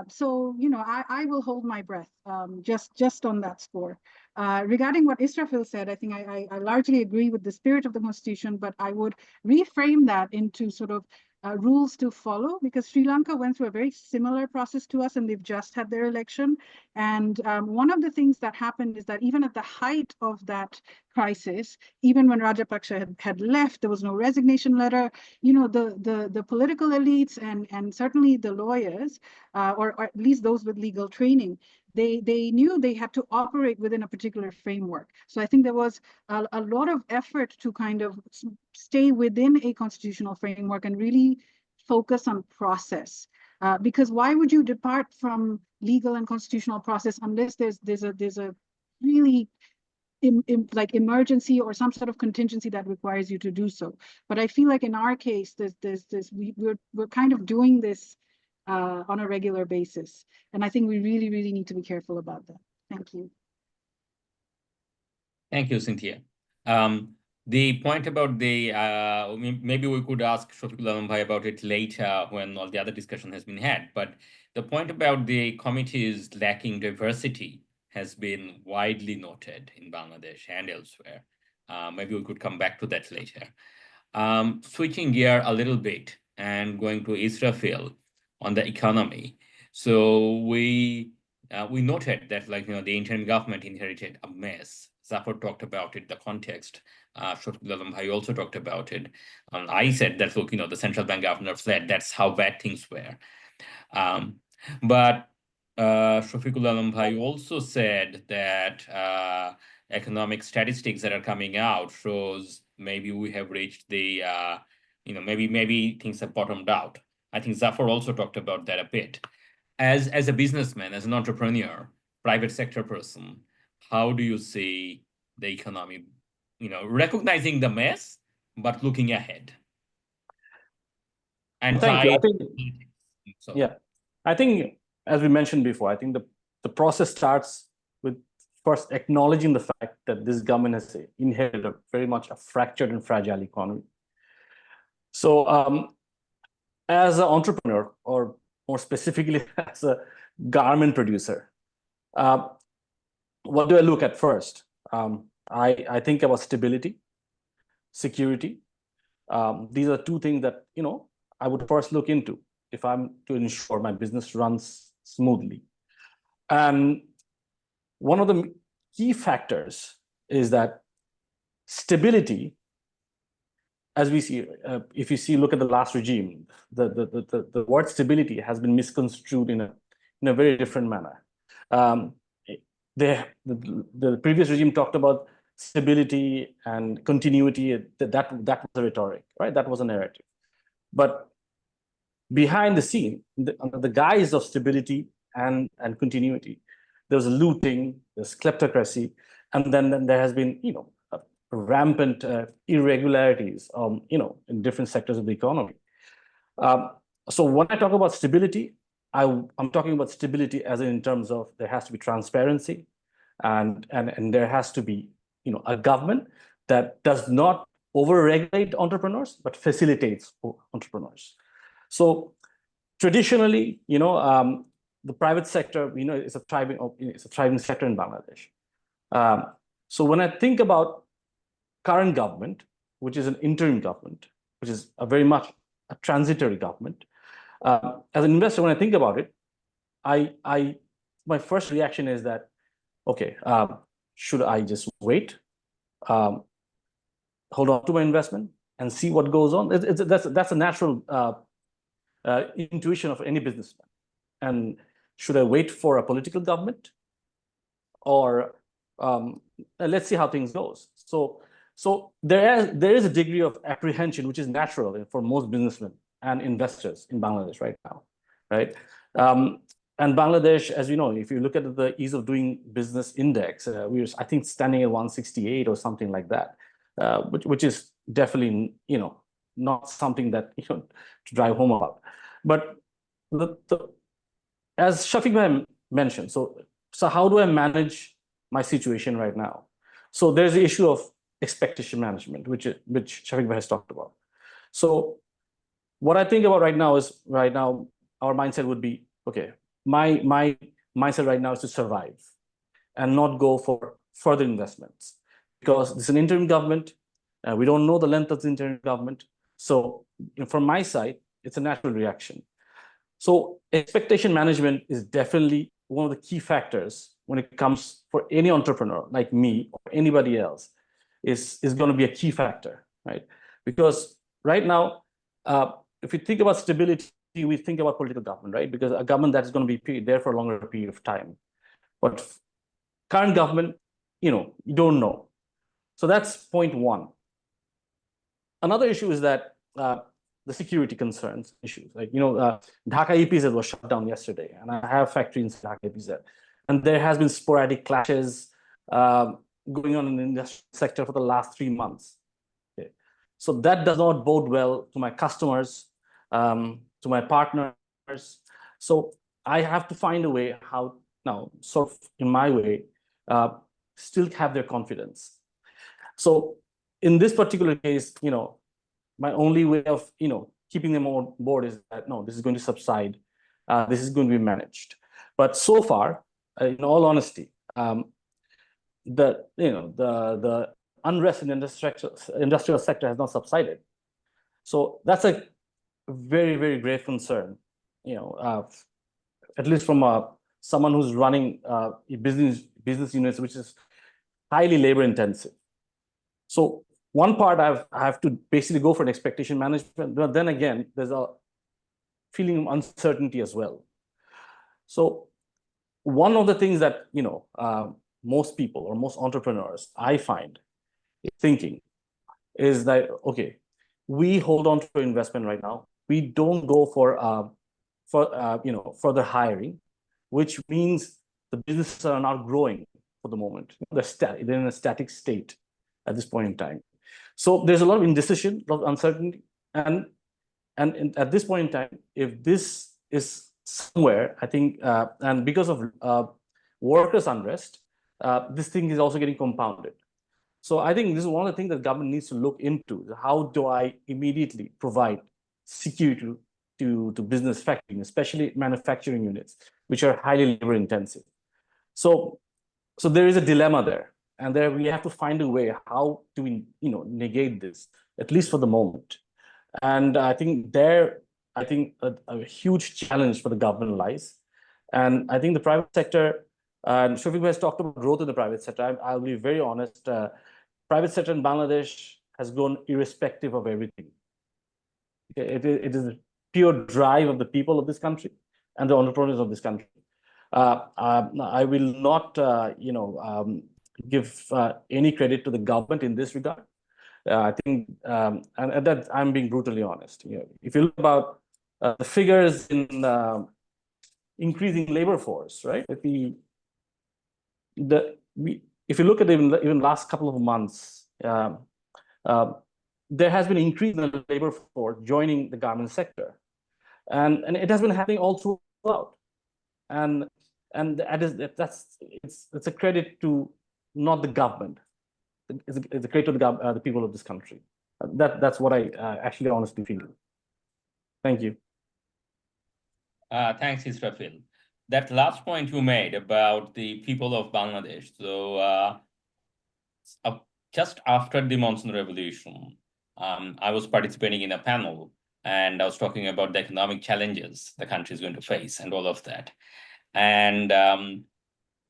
So, you know, I will hold my breath just on that score. Regarding what Israfil said, I think I largely agree with the spirit of the Constitution, but I would reframe that into sort of rules to follow, because Sri Lanka went through a very similar process to us and they've just had their election. And one of the things that happened is that even at the height of that crisis, even when Rajapaksa had left, there was no resignation letter. You know, the political elites and certainly the lawyers, or at least those with legal training, they knew they had to operate within a particular framework. So I think there was a lot of effort to kind of stay within a constitutional framework and really focus on process. Because why would you depart from legal and constitutional process unless there's a really like emergency or some sort of contingency that requires you to do so? But I feel like in our case, we're kind of doing this on a regular basis. And I think we really, really need to be careful about that. Thank you. Thank you, Cynthia. The point about the, maybe we could ask Shafiqul Bhai about it later when all the other discussion has been had, but the point about the committees lacking diversity has been widely noted in Bangladesh and elsewhere. Maybe we could come back to that later. Switching gear a little bit and going to Israfil on the economy. So we noted that, like, you know, the interim government inherited a mess. Zafar talked about it, the context. Shafiqul Bhai also talked about it. I said that, look, you know, the central bank governor fled. That's how bad things were. But Shafiqul Bhai also said that economic statistics that are coming out shows maybe we have reached the, you know, maybe things have bottomed out. I think Zafar also talked about that a bit. As a businessman, as an entrepreneur, private sector person, how do you see the economy, you know, recognizing the mess, but looking ahead? And thank you. I think, so. yeah, I think, as we mentioned before, I think the process starts with first acknowledging the fact that this government has inherited very much a fractured and fragile economy. So as an entrepreneur, or more specifically as a garment producer, what do I look at first? I think about stability, security. These are two things that, you know, I would first look into if I'm to ensure my business runs smoothly. And one of the key factors is that stability, as we see, if you look at the last regime, the word stability has been misconstrued in a very different manner. The previous regime talked about stability and continuity. That was a rhetoric, right? That was a narrative. But behind the scene, under the guise of stability and continuity, there was looting, there's kleptocracy, and then there has been, you know, rampant irregularities, you know, in different sectors of the economy. So when I talk about stability, I'm talking about stability as in terms of there has to be transparency, and there has to be, a government that does not over-regulate entrepreneurs but facilitates entrepreneurs. So traditionally, the private sector, is a thriving sector in Bangladesh. So when I think about current government, which is an interim government, which is a very much a transitory government, as an investor, when I think about it, my first reaction is that, okay, should I just wait, hold on to my investment, and see what goes on? That's a natural intuition of any businessman. And should I wait for a political government, or let's see how things goes? So there is a degree of apprehension, which is natural for most businessmen and investors in Bangladesh right now, right? And Bangladesh, as you know, if you look at the ease of doing business index, we're, I think, standing at 168 or something like that, which is definitely, not something that, to drive home about. But as Shafiq mentioned, so how do I manage my situation right now? So there's the issue of expectation management, which Shafiq has talked about. So what I think about right now is, our mindset would be, okay, my mindset right now is to survive and not go for further investments, because this is an interim government. We don't know the length of the interim government. So from my side, it's a natural reaction. So expectation management is definitely one of the key factors when it comes for any entrepreneur like me or anybody else, is going to be a key factor, right? Because right now, if you think about stability, we think about political government, right? Because a government that is going to be there for a longer period of time. But current government, you don't know. So that's point one. Another issue is that the security concerns issues. Like, Dhaka EPZ was shut down yesterday, and I have factories in Dhaka EPZ. And there has been sporadic clashes going on in the industrial sector for the last 3 months. Okay. So that does not bode well to my customers, to my partners. So I have to find a way how now, sort of in my way, still have their confidence. So in this particular case, my only way of, keeping them on board is that, no, this is going to subside. This is going to be managed. But so far, in all honesty, the unrest in the industrial sector has not subsided. So that's a very, very grave concern, at least from someone who's running business units, which is highly labor intensive. So one part I have to basically go for an expectation management, but then again, there's a feeling of uncertainty as well. So one of the things that, most people or most entrepreneurs I find thinking is that, okay, we hold on to investment right now. We don't go for further hiring, which means the businesses are not growing for the moment. They're in a static state at this point in time. So there's a lot of indecision, a lot of uncertainty, and at this point in time, if this is somewhere, I think, and because of workers' unrest, this thing is also getting compounded. So I think this is one of the things that government needs to look into. How do I immediately provide security to business factoring, especially manufacturing units, which are highly labor intensive? So there is a dilemma there, and there we have to find a way how do we negate this, at least for the moment. And I think a huge challenge for the government lies. And I think the private sector, and Shafiq has talked about growth in the private sector. I'll be very honest. Private sector in Bangladesh has grown irrespective of everything. It is a pure drive of the people of this country and the entrepreneurs of this country. I will not, give any credit to the government in this regard. I think, and that I'm being brutally honest. If you look about the figures in increasing labor force, right? If you look at even last couple of months, there has been an increase in the labor force joining the garment sector. and it has been happening all throughout. And it's a credit to not the government. It's a credit to the people of this country. That's what I actually honestly feel. Thank you. Thanks, Israfil. That last point you made about the people of Bangladesh. So just after the Monsoon Revolution, I was participating in a panel, and I was talking about the economic challenges the country is going to face and all of that. And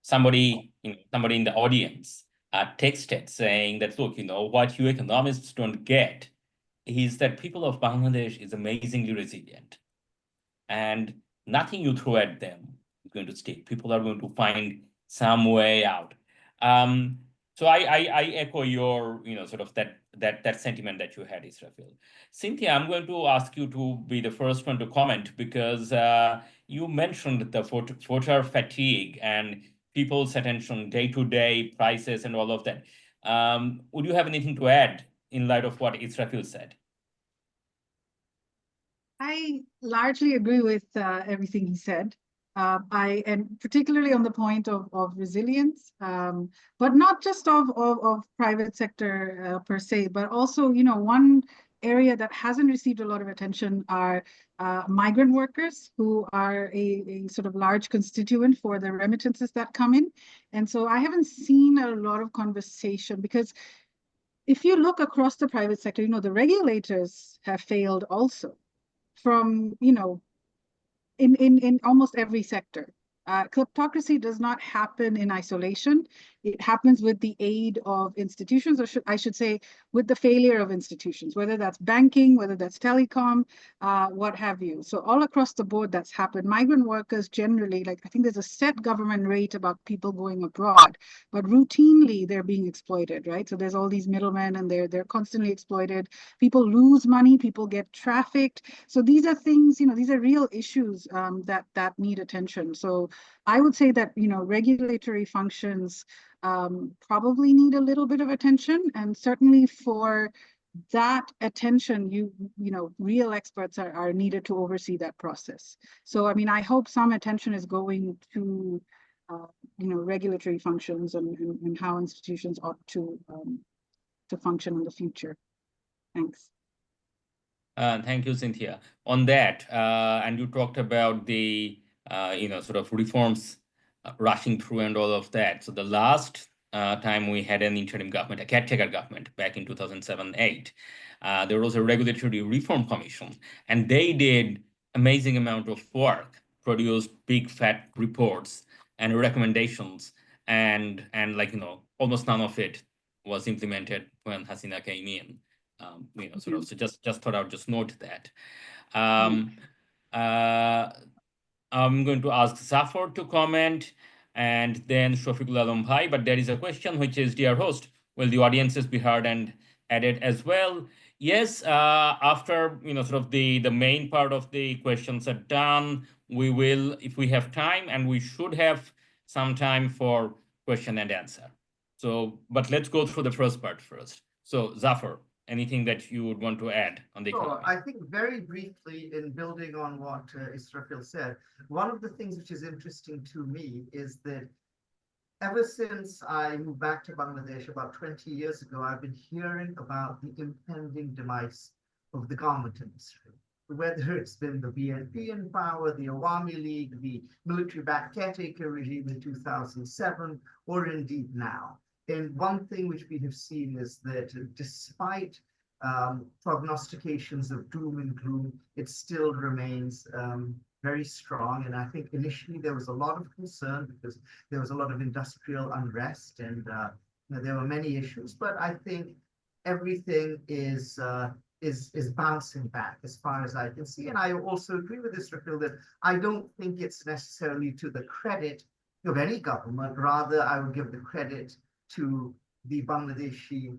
somebody in the audience texted saying that, look, what you economists don't get is that people of Bangladesh is amazingly resilient, and nothing you throw at them is going to stick. People are going to find some way out. So I echo your, sort of that sentiment that you had, Israfil. Cynthia, I'm going to ask you to be the first one to comment, because you mentioned the voter fatigue and people's attention, day-to-day prices and all of that. Would you have anything to add in light of what Israfil said? I largely agree with everything he said. And particularly on the point of resilience, but not just of private sector per se, but also, one area that hasn't received a lot of attention are migrant workers, who are a sort of large constituent for the remittances that come in. And so I haven't seen a lot of conversation, because if you look across the private sector, the regulators have failed also, from, in almost every sector. Kleptocracy does not happen in isolation. It happens with the aid of institutions, or I should say, with the failure of institutions, whether that's banking, whether that's telecom, what have you. So all across the board, that's happened. Migrant workers generally, I think there's a set government rate about people going abroad, but routinely they're being exploited, right? So there's all these middlemen, and they're constantly exploited. People lose money, people get trafficked. So these are things, these are real issues that need attention. So I would say that, regulatory functions probably need a little bit of attention, and certainly for that attention, real experts are needed to oversee that process. So, I mean, I hope some attention is going to, regulatory functions and how institutions ought to function in the future. Thanks. Thank you, Cynthia. On that, and you talked about the, sort of reforms rushing through and all of that. So the last time we had an interim government, a caretaker government, back in 2007-8, there was a regulatory reform commission, and they did amazing amount of work, produced big fat reports and recommendations, and almost none of it was implemented when Hasina came in. Sort of. So just thought I would just note that. I'm going to ask Zafar to comment, and then Shafiqul Alam Bhai. But there is a question which is, dear host, will the audiences be heard and added as well? Yes, after sort of the main part of the questions are done, we will, if we have time, and we should have some time for question and answer. So, but let's go through the first part first. So, Zafar, anything that you would want to add on the economy? I think very briefly, in building on what Israfil said, one of the things which is interesting to me is that ever since I moved back to Bangladesh about 20 years ago, I've been hearing about the impending demise of the garment industry. Whether it's been the BNP in power, the Awami League, the military-backed caretaker regime in 2007, or indeed now. And one thing which we have seen is that despite prognostications of doom and gloom, it still remains very strong. And I think initially there was a lot of concern because there was a lot of industrial unrest, and there were many issues. But I think everything is bouncing back as far as I can see. And I also agree with Israfil that I don't think it's necessarily to the credit of any government. Rather, I would give the credit to the Bangladeshi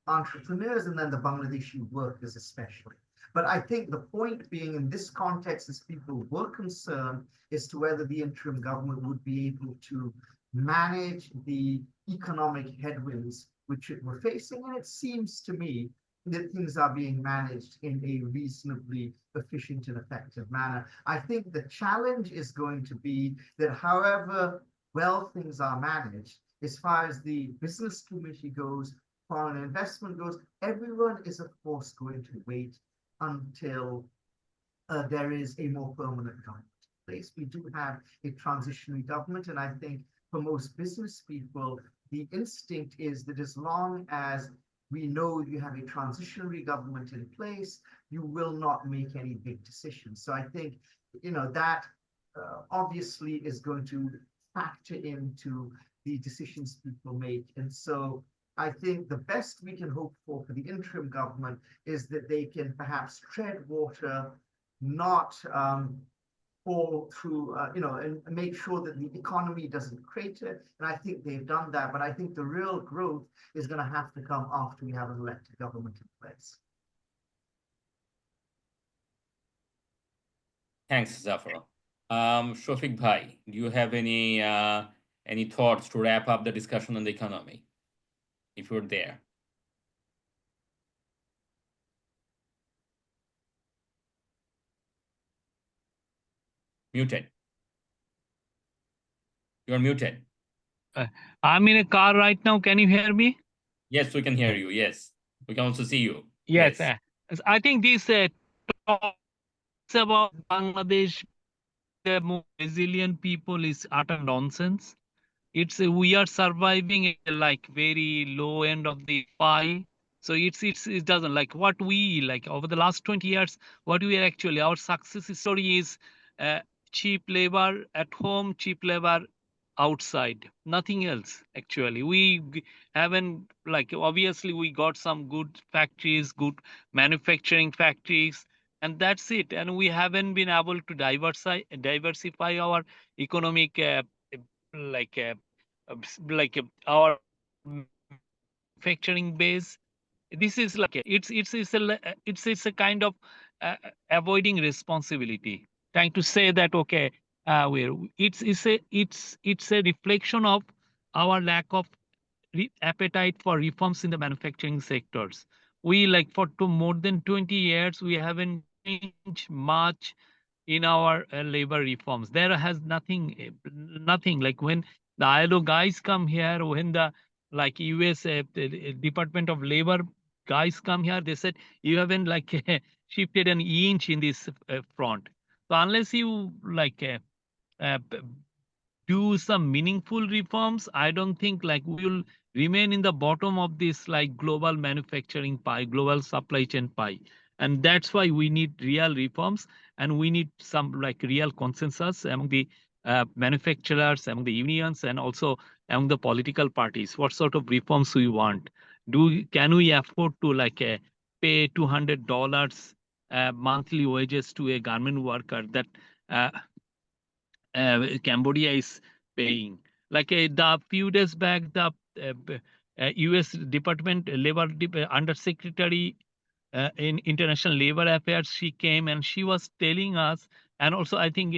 entrepreneurs, and then the Bangladeshi workers especially. But I think the point being, in this context, as people were concerned as to whether the interim government would be able to manage the economic headwinds which it were facing. And it seems to me that things are being managed in a reasonably efficient and effective manner. I think the challenge is going to be that however well things are managed, as far as the business community goes, foreign investment goes, everyone is of course going to wait until there is a more permanent government in place. We do have a transitionary government, and I think for most business people, the instinct is that as long as we know you have a transitionary government in place, you will not make any big decisions. So I think, that obviously is going to factor into the decisions people make. And so I think the best we can hope for the interim government is that they can perhaps tread water, not fall through, and make sure that the economy doesn't crater. And I think they've done that. But I think the real growth is going to have to come after we have an elected government in place. Thanks, Zafar. Shafiq Bhai, do you have any thoughts to wrap up the discussion on the economy, if you're there? Muted. You're muted. I'm in a car right now. Can you hear me? Yes, we can hear you. Yes, we can also see you. Yes. I think this talks about Bangladesh, the more resilient people, is utter nonsense. It's we are surviving at like very low end of the pie. So it doesn't like what we like over the last 20 years. What we are actually, our success story is cheap labor at home, cheap labor outside, nothing else. Actually, haven't, like, obviously we got some good factories, good manufacturing factories, and that's it. And we haven't been able to diversify our economic our manufacturing base. This is like it's a kind of avoiding responsibility, trying to say that okay, it's a reflection of our lack of appetite for reforms in the manufacturing sectors. We like for more than 20 years we haven't changed much in our labor reforms. There has nothing like when the ILO guys come here, when the like US the Department of Labor guys come here, they said you haven't like shifted an inch in this front. So unless you like do some meaningful reforms, I don't think like we will remain in the bottom of this like global manufacturing pie, global supply chain pie. And that's why we need real reforms, and we need some like real consensus among the manufacturers, among the unions, and also among the political parties. What sort of reforms we want? Can we afford to like pay $200 monthly wages to a garment worker that Cambodia is paying? Like the few days back, the U.S. Labor Undersecretary in International Labor Affairs, she came and she was telling us, and also I think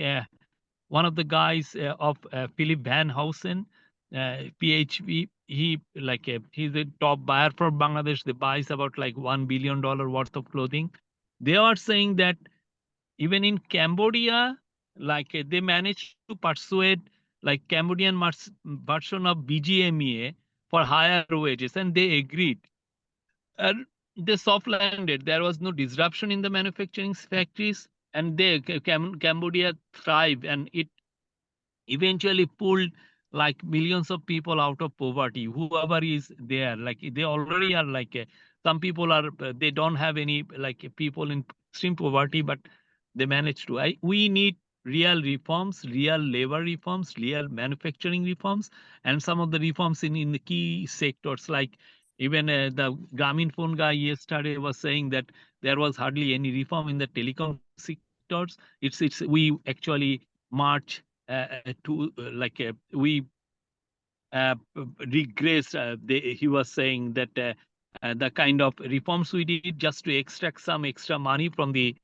one of the guys of Philip Van Housen, PhD, he's a top buyer for Bangladesh. They buys about like $1 billion worth of clothing. They are saying that even in Cambodia, like they managed to persuade like Cambodian version of BGMEA for higher wages, and they agreed. And they soft landed. There was no disruption in the manufacturing factories, and Cambodia thrived, and it eventually pulled like millions of people out of poverty. Whoever is there, like they already are like some people are they don't have any like people in extreme poverty, but they managed to. We need real reforms, real labor reforms, real manufacturing reforms, and some of the reforms in the key sectors. Like even the Grameen Phone guy yesterday was saying that there was hardly any reform in the telecom sectors. We actually march to we regress. He was saying that the kind of reforms we did just to extract some extra money from the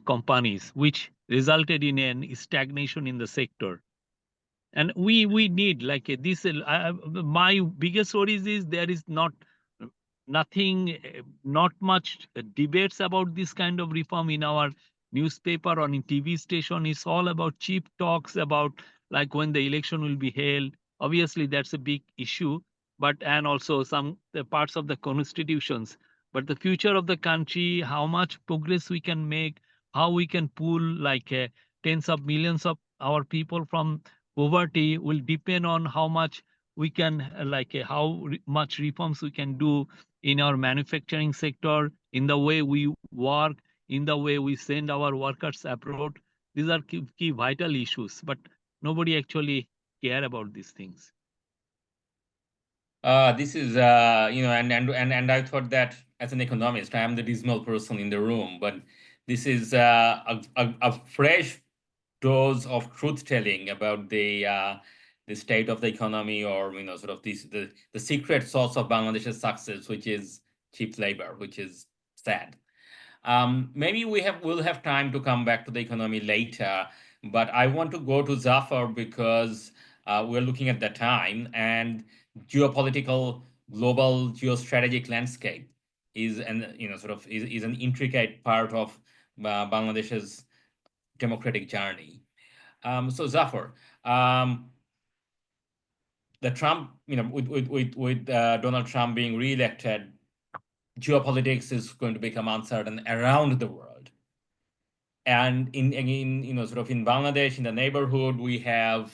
companies, which resulted in a stagnation in the sector. And we need like this. My biggest worries is there is not nothing, not much debates about this kind of reform in our newspaper or in TV station. It's all about cheap talks about like when the election will be held. Obviously, that's a big issue, but and also some the parts of the constitutions. But the future of the country, how much progress we can make, how we can pull like tens of millions of our people from poverty will depend on how much we can much reforms we can do in our manufacturing sector, in the way we work, in the way we send our workers abroad. These are key vital issues, but nobody actually care about these things. This is and I thought that as an economist, I am the dismal person in the room, but this is a fresh dose of truth telling about the state of the economy, or sort of the secret source of Bangladesh's success, which is cheap labor, which is sad. Maybe we'll have time to come back to the economy later, but I want to go to Zafar because we're looking at the time, and geopolitical global geostrategic landscape is an is an intricate part of Bangladesh's democratic journey. So Zafar, the Trump, with Donald Trump being reelected, geopolitics is going to become uncertain around the world. And in Bangladesh, in the neighborhood, we have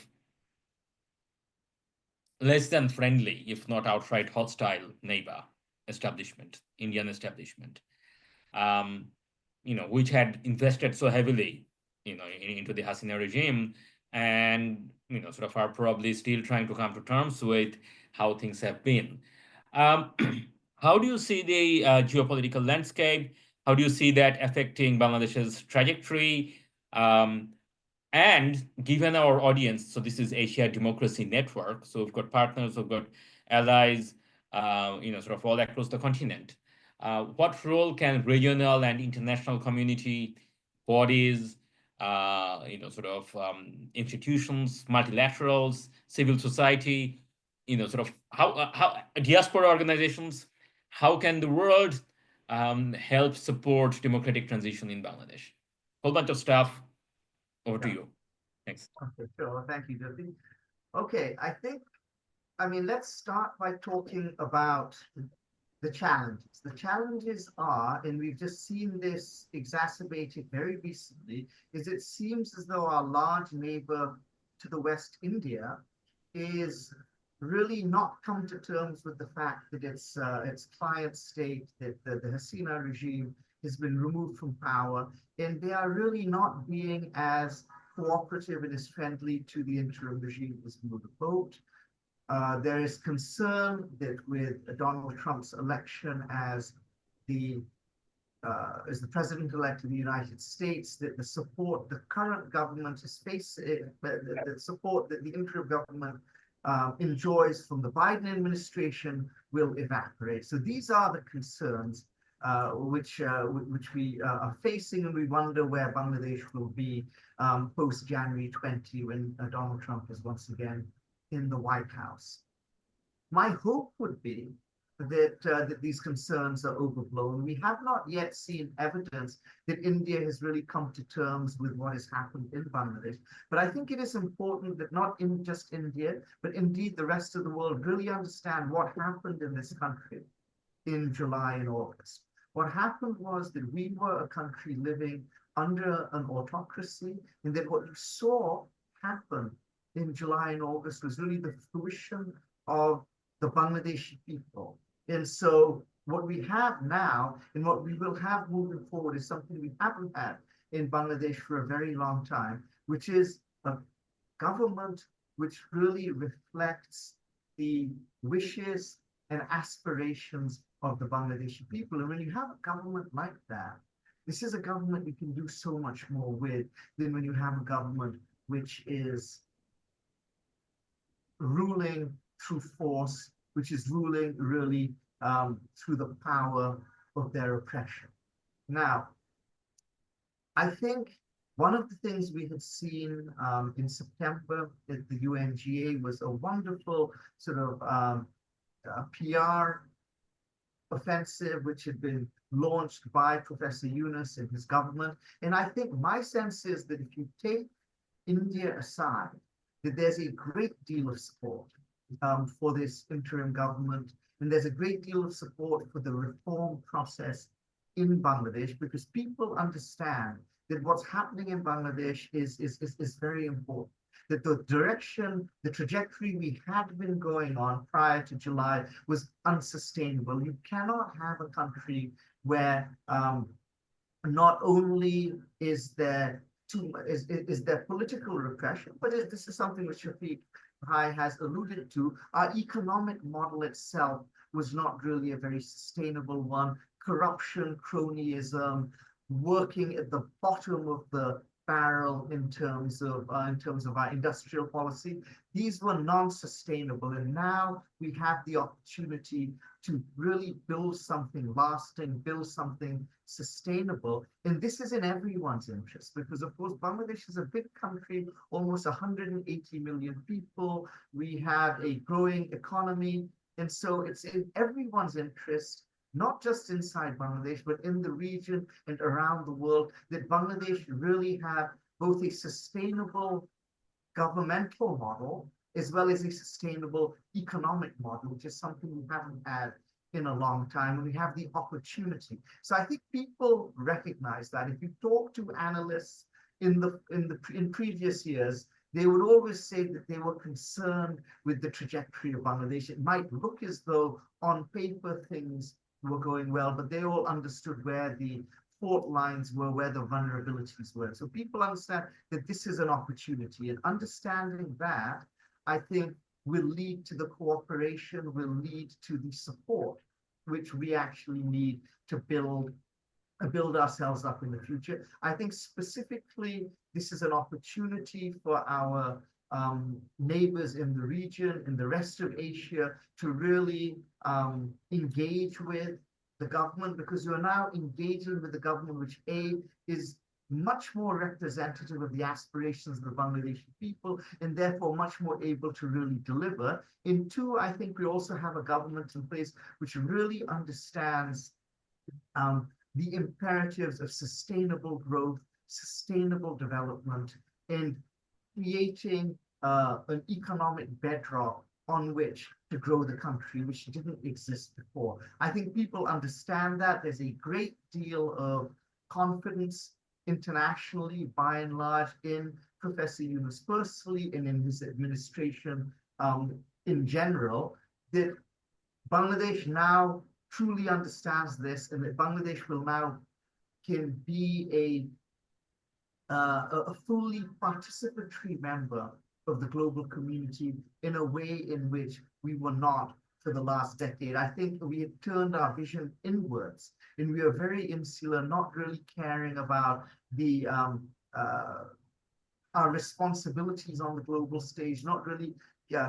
less than friendly, if not outright hostile neighbor establishment, Indian establishment, which had invested so heavily, into the Hasina regime, and are probably still trying to come to terms with how things have been. How do you see the geopolitical landscape? How do you see that affecting Bangladesh's trajectory? And given our audience, so this is Asia Democracy Network, so we've got partners, we've got allies, all across the continent. What role can regional and international community bodies, institutions, multilaterals, civil society, how diaspora organizations, how can the world help support democratic transition in Bangladesh? Whole bunch of stuff. Over to you. Thanks. Okay, sure. Thank you, Jyoti. Okay, let's start by talking about the challenges. The challenges are, and we've just seen this exacerbated very recently, is it seems as though our large neighbor to the West, India, is really not come to terms with the fact that its client state, that the Hasina regime has been removed from power, and they are really not being as cooperative and as friendly to the interim regime as we would have hoped. There is concern that with Donald Trump's election as the president-elect of the United States, that the support the current government is facing, the support that the interim government enjoys from the Biden administration will evaporate. So these are the concerns which we are facing, and we wonder where Bangladesh will be post January 20, when Donald Trump is once again in the White House. My hope would be that these concerns are overblown. We have not yet seen evidence that India has really come to terms with what has happened in Bangladesh. But I think it is important that not in just India, but indeed the rest of the world really understand what happened in this country in July and August. What happened was that we were a country living under an autocracy, and that what we saw happen in July and August was really the fruition of the Bangladeshi people. And so what we have now and what we will have moving forward is something we haven't had in Bangladesh for a very long time, which is a government which really reflects the wishes and aspirations of the Bangladeshi people. And when you have a government like that, this is a government you can do so much more with than when you have a government which is ruling through force, which is ruling really through the power of their oppression. Now, I think one of the things we had seen in September at the UNGA was a wonderful sort of PR offensive which had been launched by Professor Yunus and his government. And I think my sense is that if you take India aside, that there's a great deal of support for this interim government, and there's a great deal of support for the reform process in Bangladesh, because people understand that what's happening in Bangladesh is very important. That the direction, the trajectory we had been going on prior to July was unsustainable. You cannot have a country where not only is there is there political repression, but this is something which Shafiq has alluded to. Our economic model itself was not really a very sustainable one. Corruption, cronyism, working at the bottom of the barrel in terms of our industrial policy. These were non-sustainable, and now we have the opportunity to really build something lasting, build something sustainable. And this is in everyone's interest, because of course Bangladesh is a big country, almost 180 million people. We have a growing economy, and so it's in everyone's interest, not just inside Bangladesh, but in the region and around the world, that Bangladesh really have both a sustainable governmental model as well as a sustainable economic model, which is something we haven't had in a long time, and we have the opportunity. So I think people recognize that. If you talk to analysts in previous years, they would always say that they were concerned with the trajectory of Bangladesh. It might look as though on paper things were going well, but they all understood where the fault lines were, where the vulnerabilities were. So people understand that this is an opportunity, and understanding that, I think, will lead to the cooperation, will lead to the support which we actually need to build ourselves up in the future. I think specifically, this is an opportunity for our neighbors in the region, in the rest of Asia, to really engage with the government, because you are now engaging with the government, which is much more representative of the aspirations of the Bangladeshi people, and therefore much more able to really deliver. And two, I think we also have a government in place which really understands the imperatives of sustainable growth, sustainable development, and creating an economic bedrock on which to grow the country, which didn't exist before. I think people understand that. There's a great deal of confidence internationally, by and large, in Professor Yunus personally and in his administration in general, that Bangladesh now truly understands this, and that Bangladesh will now can be a fully participatory member of the global community in a way in which we were not for the last decade. I think we have turned our vision inwards, and we are very insular, not really caring about the our responsibilities on the global stage, not really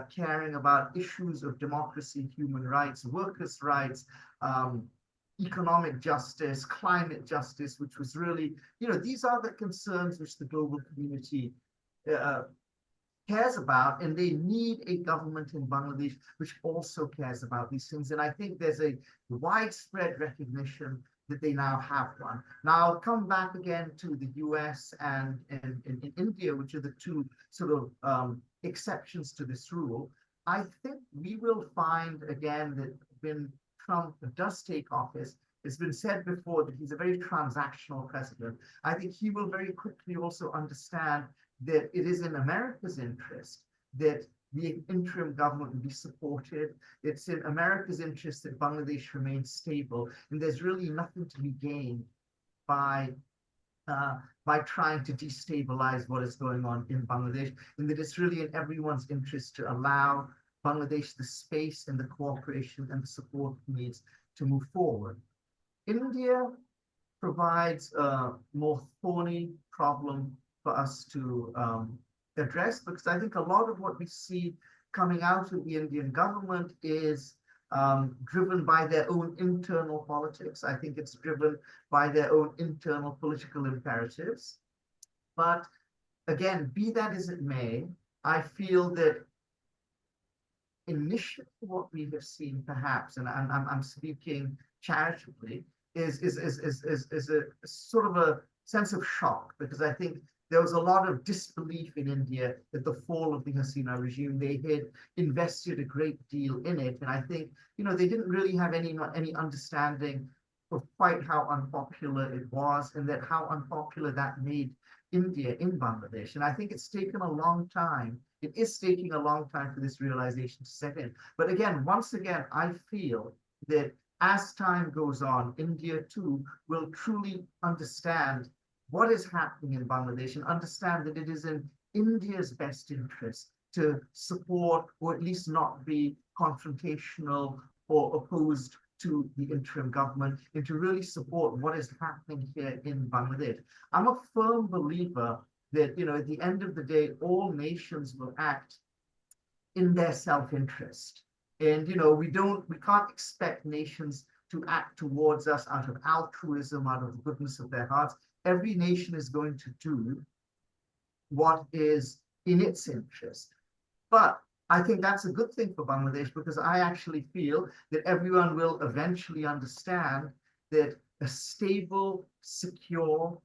caring about issues of democracy, human rights, workers' rights, economic justice, climate justice, which was really, these are the concerns which the global community cares about, and they need a government in Bangladesh which also cares about these things. And I think there's a widespread recognition that they now have one. Now I'll come back again to the US and India, which are the two sort of exceptions to this rule. I think we will find again that when Trump does take office, it's been said before that he's a very transactional president. I think he will very quickly also understand that it is in America's interest that the interim government will be supported. It's in America's interest that Bangladesh remains stable, and there's really nothing to be gained by trying to destabilize what is going on in Bangladesh, and that it's really in everyone's interest to allow Bangladesh the space and the cooperation and the support it needs to move forward. India provides a more thorny problem for us to address, because I think a lot of what we see coming out of the Indian government is driven by their own internal politics. I think it's driven by their own internal political imperatives. But again, be that as it may, I feel that initially what we have seen perhaps, and I'm speaking charitably, is a sort of a sense of shock, because I think there was a lot of disbelief in India at the fall of the Hasina regime. They had invested a great deal in it, and I think, you know, they didn't really have any understanding of quite how unpopular it was, and that how unpopular that made India in Bangladesh. And I think it's taken a long time. It is taking a long time for this realization to set in. But again, once again, I feel that as time goes on, India too will truly understand what is happening in Bangladesh and understand that it is in India's best interest to support, or at least not be confrontational or opposed to the interim government, and to really support what is happening here in Bangladesh. I'm a firm believer that, you know, at the end of the day, all nations will act in their self-interest. And, you know, we can't expect nations to act towards us out of altruism, out of the goodness of their hearts. Every nation is going to do what is in its interest. But I think that's a good thing for Bangladesh, because I actually feel that everyone will eventually understand that a stable, secure,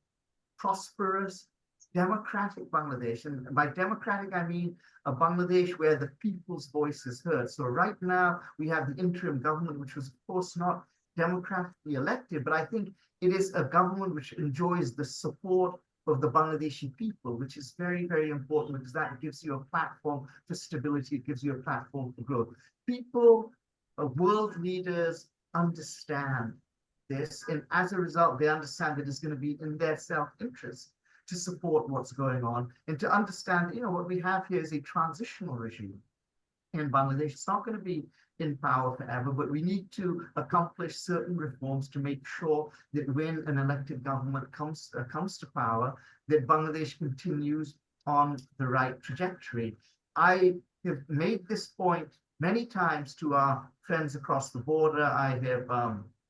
prosperous, democratic Bangladesh, and by democratic I mean a Bangladesh where the people's voice is heard. So right now we have the interim government, which was of course not democratically elected, but I think it is a government which enjoys the support of the Bangladeshi people, which is very, very important, because that gives you a platform for stability, it gives you a platform for growth. People, world leaders understand this, and as a result, they understand that it's going to be in their self-interest to support what's going on, and to understand, you know, what we have here is a transitional regime in Bangladesh. It's not going to be in power forever, but we need to accomplish certain reforms to make sure that when an elected government comes to power, that Bangladesh continues on the right trajectory. I have made this point many times to our friends across the border. I have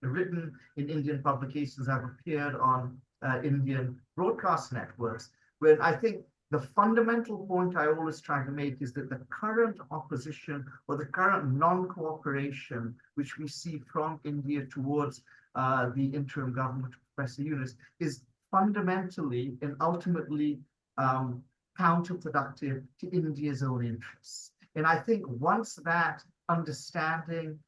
written in Indian publications, I've appeared on Indian broadcast networks, where I think the fundamental point I always try to make is that the current opposition, or the current non-cooperation which we see from India towards the interim government of Professor Yunus, is fundamentally and ultimately counterproductive to India's own interests. And I think once that understanding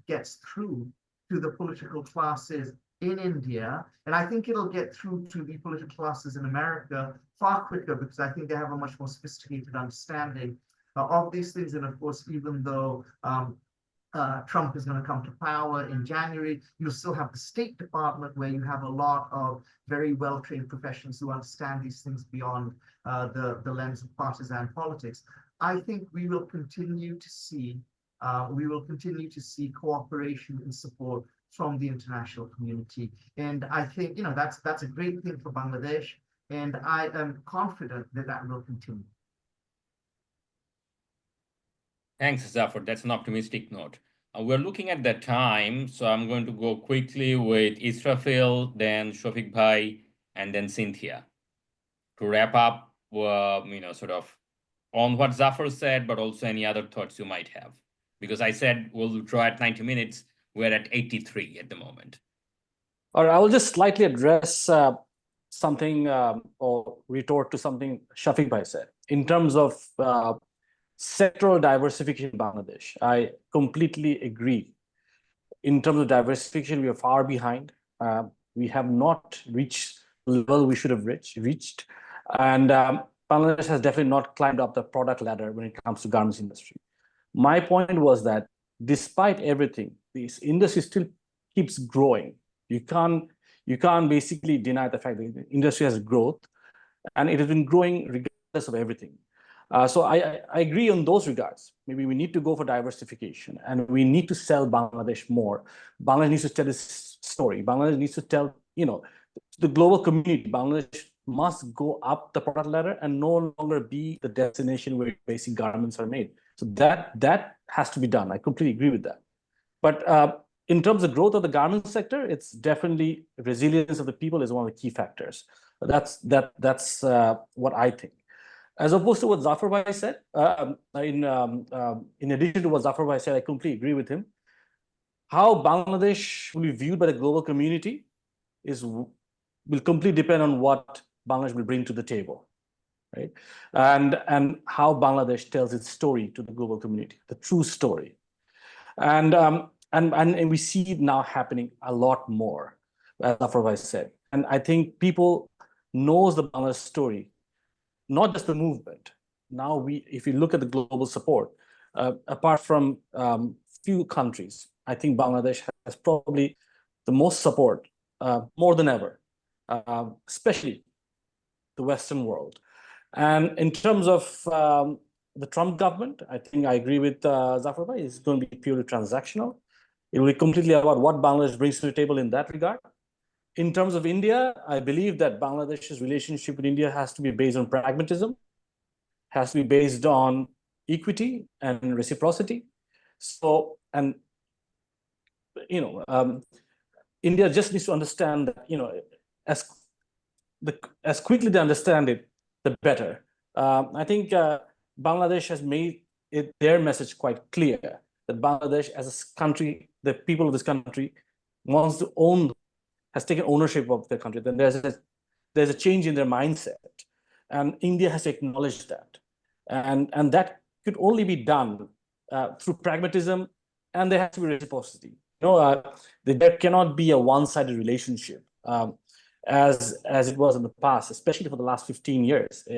gets through to the political classes in India, and I think it'll get through to the political classes in America far quicker, because I think they have a much more sophisticated understanding of these things. And of course, even though Trump is going to come to power in January, you'll still have the State Department, where you have a lot of very well-trained professionals who understand these things beyond the lens of partisan politics. I think we will continue to see cooperation and support from the international community. And I think, you know, that's a great thing for Bangladesh, and I am confident that that will continue. Thanks, Zafar. That's an optimistic note. We're looking at the time, so I'm going to go quickly with Israfil, then Shafiq Bhai, and then Cynthia to wrap up, you know, sort of on what Zafar said, but also any other thoughts you might have. Because I said we'll draw at 90 minutes. We're at 83 at the moment. All right, I will just slightly address something or retort to something Shafiq Bhai said. In terms of sectoral diversification in Bangladesh, I completely agree. In terms of diversification, we are far behind. We have not reached the level we should have reached. And Bangladesh has definitely not climbed up the product ladder when it comes to garments industry. My point was that despite everything, this industry still keeps growing. You can't basically deny the fact that the industry has growth, and it has been growing regardless of everything. So I agree on those regards. Maybe we need to go for diversification, and we need to sell Bangladesh more. Bangladesh needs to tell its story. Bangladesh needs to tell, you know, the global community, Bangladesh must go up the product ladder and no longer be the destination where basic garments are made. So that has to be done. I completely agree with that. But in terms of growth of the garment sector, it's definitely resilience of the people is one of the key factors. That's what I think. As opposed to what Zafar Bhai said, in addition to what Zafar Bhai said, I completely agree with him. How Bangladesh will be viewed by the global community will completely depend on what Bangladesh will bring to the table, right? And how Bangladesh tells its story to the global community, the true story. And we see it now happening a lot more, as Zafar Bhai said. And I think people knows the Bangladesh story, not just the movement. Now, if you look at the global support, apart from few countries, I think Bangladesh has probably the most support, more than ever, especially the Western world. And in terms of the Trump government, I think I agree with Zafar Bhai, it's going to be purely transactional. It will be completely about what Bangladesh brings to the table in that regard. In terms of India, I believe that Bangladesh's relationship with India has to be based on pragmatism, has to be based on equity and reciprocity. So, and India just needs to understand that as quickly they understand it, the better. I think Bangladesh has made their message quite clear that Bangladesh, as a country, the people of this country wants to has taken ownership of their country. Then there's a change in their mindset, and India has acknowledged that, and that could only be done through pragmatism, and there has to be reciprocity. There cannot be a one-sided relationship as it was in the past, especially for the last 15 years.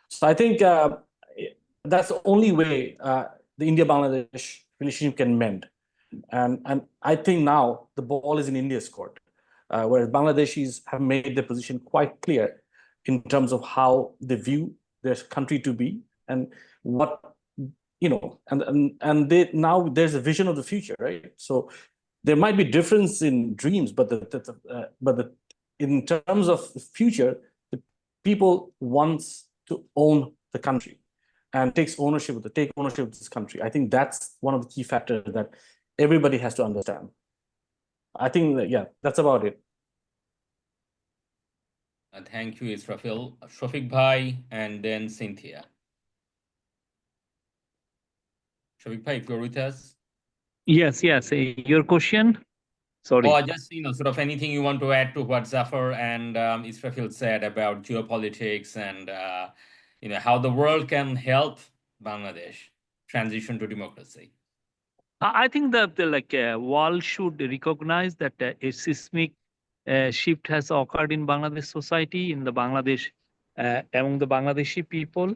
So I think that's the only way the India-Bangladesh relationship can mend. And I think now the ball is in India's court, whereas Bangladeshis have made their position quite clear in terms of how they view their country to be, and what and now there's a vision of the future, right? So there might be difference in dreams, but in terms of the future, the people wants to own the country and take ownership of this country. I think that's one of the key factors that everybody has to understand. I think that, yeah, that's about it. Thank you, Israfil. Shafiq Bhai, and then Cynthia. Shafiq Bhai, if you're with us. Yes, yes. Your question? Sorry. Or just, sort of anything you want to add to what Zafar and Israfil said about geopolitics and, how the world can help Bangladesh transition to democracy. I think the world should recognize that a seismic shift has occurred in Bangladesh society, in the Bangladesh, among the Bangladeshi people.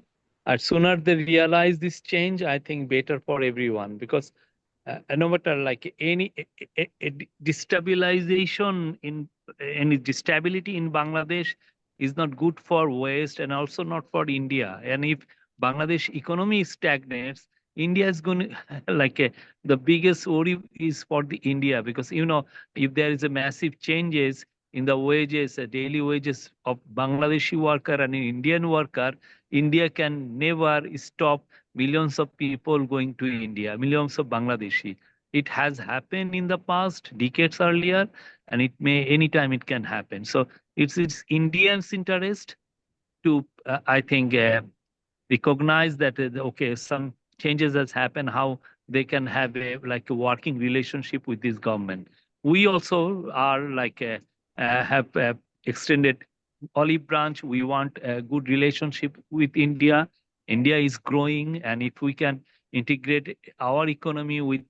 Sooner they realize this change, I think better for everyone, because no matter like any destabilization in any destability in Bangladesh is not good for West and also not for India. And if Bangladesh economy stagnates, India is going to the biggest worry is for the India, because if there is a massive changes in the wages, daily wages of Bangladeshi worker and an Indian worker, India can never stop millions of people going to India, millions of Bangladeshi. It has happened in the past, decades earlier, and it may anytime it can happen. So it's Indians' interest to, I think, recognize that okay, some changes has happened, how they can have a working relationship with this government. We also are have extended olive branch. We want a good relationship with India. India is growing, and if we can integrate our economy with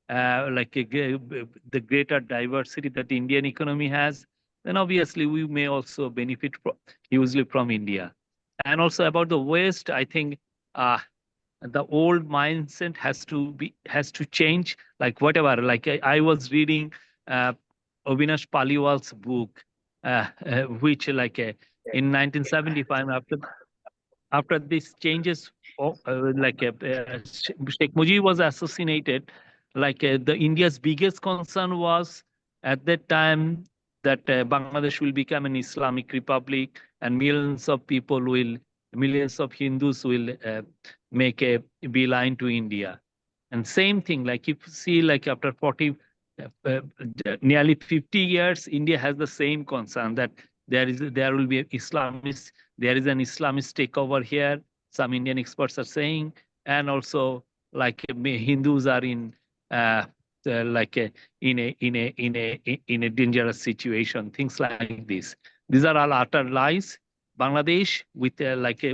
the greater diversity that the Indian economy has, then obviously we may also benefit hugely from India. And also about the West, I think the old mindset has to change. Like whatever, I was reading Avinash Paliwal's book, which in 1975, after these changes, Sheikh Mujib was assassinated. The India's biggest concern was at that time that Bangladesh will become an Islamic republic, and millions of Hindus will make a beeline to India. And same thing, if you see, after nearly 50 years, India has the same concern that there will be Islamist, there is an Islamist takeover here, some Indian experts are saying, and also like Hindus are in like in a dangerous situation, things like this. These are all utter lies. Bangladesh, with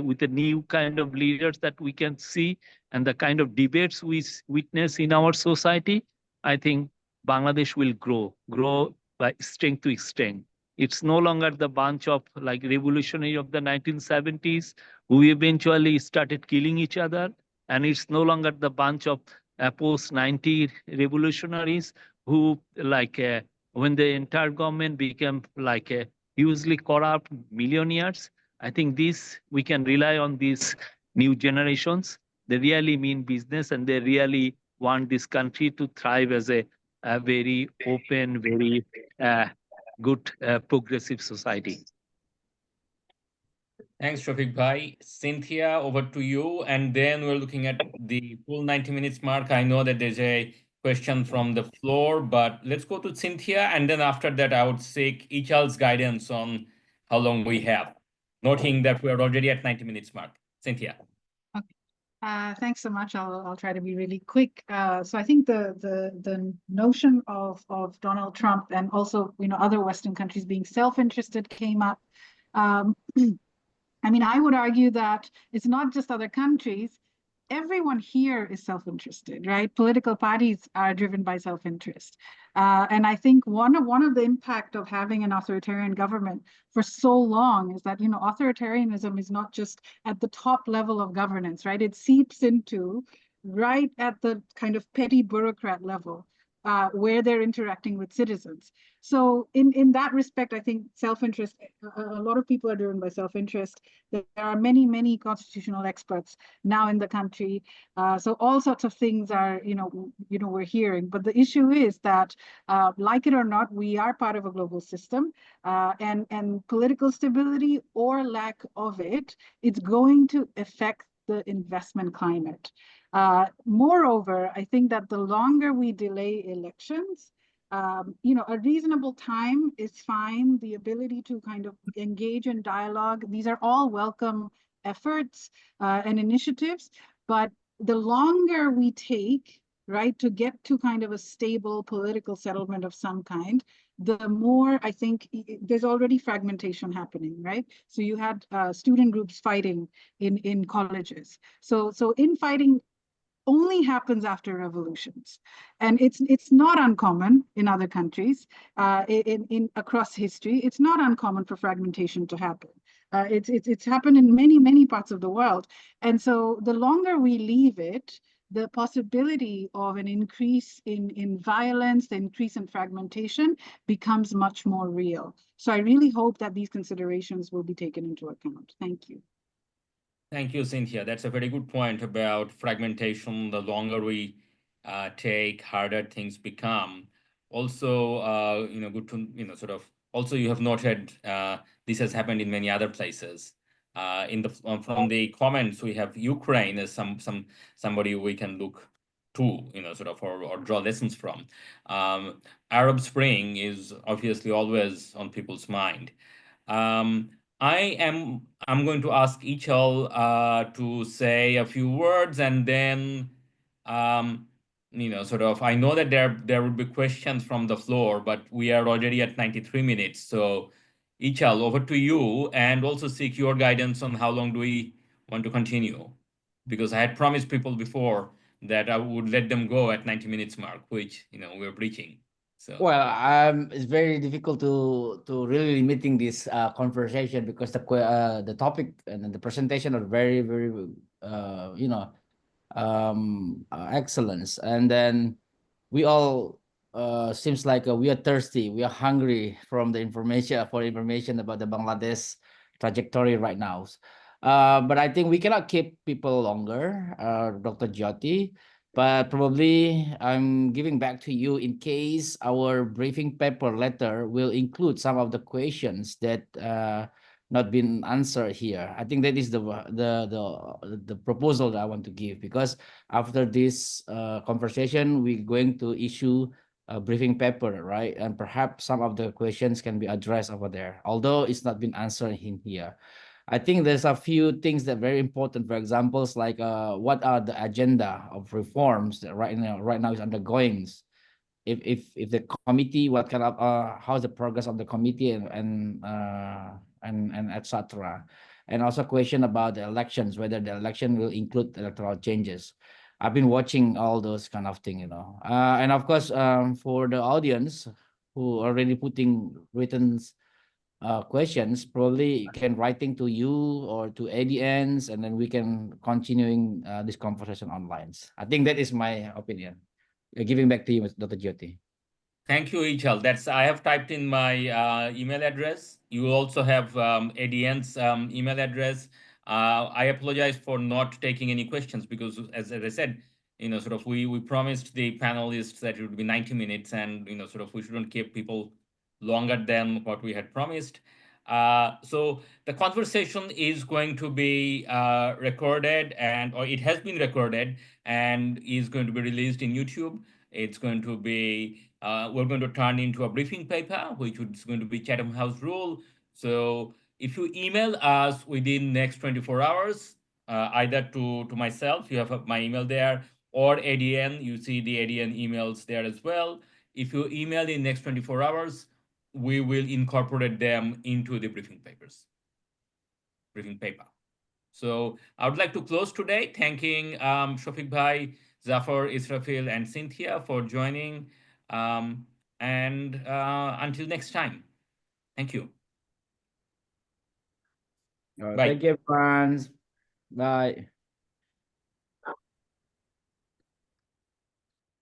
with the new kind of leaders that we can see and the kind of debates we witness in our society, I think Bangladesh will grow by strength to strength. It's no longer the bunch of like revolutionary of the 1970s who eventually started killing each other, and it's no longer the bunch of post 90 revolutionaries who when the entire government became hugely corrupt millionaires. I think this we can rely on these new generations. They really mean business and they really want this country to thrive as a very open, very good progressive society. Thanks, Shafiq Bhai. Cynthia, over to you. And then we're looking at the full 90 minutes mark. I know that there's a question from the floor, but let's go to Cynthia. And then after that, I would seek each other's guidance on how long we have, noting that we're already at 90 minutes mark. Cynthia. Thanks so much. I'll try to be really quick. So I think the notion of Donald Trump and also other Western countries being self-interested came up. I mean, I would argue that it's not just other countries. Everyone here is self-interested, right? Political parties are driven by self-interest. And I think one of the impact of having an authoritarian government for so long is that, authoritarianism is not just at the top level of governance, right? It seeps into right at the kind of petty bureaucrat level. Where they're interacting with citizens. So in that respect, I think self-interest, a lot of people are driven by self-interest. There are many, many constitutional experts now in the country. So all sorts of things are, we're hearing. But the issue is that, like it or not, we are part of a global system, and political stability or lack of it, it's going to affect the investment climate. Moreover, I think that the longer we delay elections, a reasonable time is fine. The ability to kind of engage in dialogue, these are all welcome efforts and initiatives. But the longer we take, right, to get to kind of a stable political settlement of some kind, the more I think there's already fragmentation happening, right? So you had student groups fighting in colleges. So infighting only happens after revolutions, and it's not uncommon in other countries in across history. It's not uncommon for fragmentation to happen. It's happened in many parts of the world, and so the longer we leave it, the possibility of an increase in violence, the increase in fragmentation becomes much more real. So I really hope that these considerations will be taken into account. Thank you. Thank you, Cynthia. That's a very good point about fragmentation. The longer we take, harder things become. Also, good to, sort of, also you have noted this has happened in many other places. From the comments, we have Ukraine as somebody we can look to, sort of, or draw lessons from. Arab Spring is obviously always on people's mind. I'm going to ask Ichal to say a few words, and then sort of, I know that there will be questions from the floor, but we are already at 93 minutes. So Ichal, over to you, and also seek your guidance on how long do we want to continue? Because I had promised people before that I would let them go at 90 minutes mark, which we're breaching. So well, it's very difficult to really limiting this conversation because the topic and the presentation are very excellence, and then we all seems like we are thirsty, we are hungry from the information about the Bangladesh trajectory right now. But I think we cannot keep people longer, Dr. Jyoti. But probably I'm giving back to you in case our briefing paper letter will include some of the questions that not been answered here. I think that is the proposal that I want to give, because after this conversation, we're going to issue briefing paper, right? And perhaps some of the questions can be addressed over there, although it's not been answered in here. I think there's a few things that are very important. For examples, like what are the agenda of reforms that right now is undergoing. If the committee, what kind of how's the progress of the committee and etc. And also question about the elections, whether the election will include electoral changes. I've been watching all those kind of thing, and of course, for the audience who already putting written questions, probably can writing to you or to ADNs, and then we can continuing this conversation online. I think that is my opinion. Giving back to you, Dr. Jyoti. Thank you, Ichal. I have typed in my email address. You also have ADN's email address. I apologize for not taking any questions because, as I said, sort of we promised the panelists that it would be 90 minutes, and sort of we shouldn't keep people longer than what we had promised. So the conversation is going to be recorded, or it has been recorded and is going to be released in YouTube. It's going to be, we're going to turn into a briefing paper, which is going to be Chatham House rule. So if you email us within next 24 hours, either to myself, you have my email there, or ADN, you see the ADN emails there as well. If you email in next 24 hours, we will incorporate them into the briefing paper. So I would like to close today thanking Shafiq Bhai, Zafar, Israfil, and Cynthia for joining. And until next time, thank you. Bye. Thank you, everyone. Bye.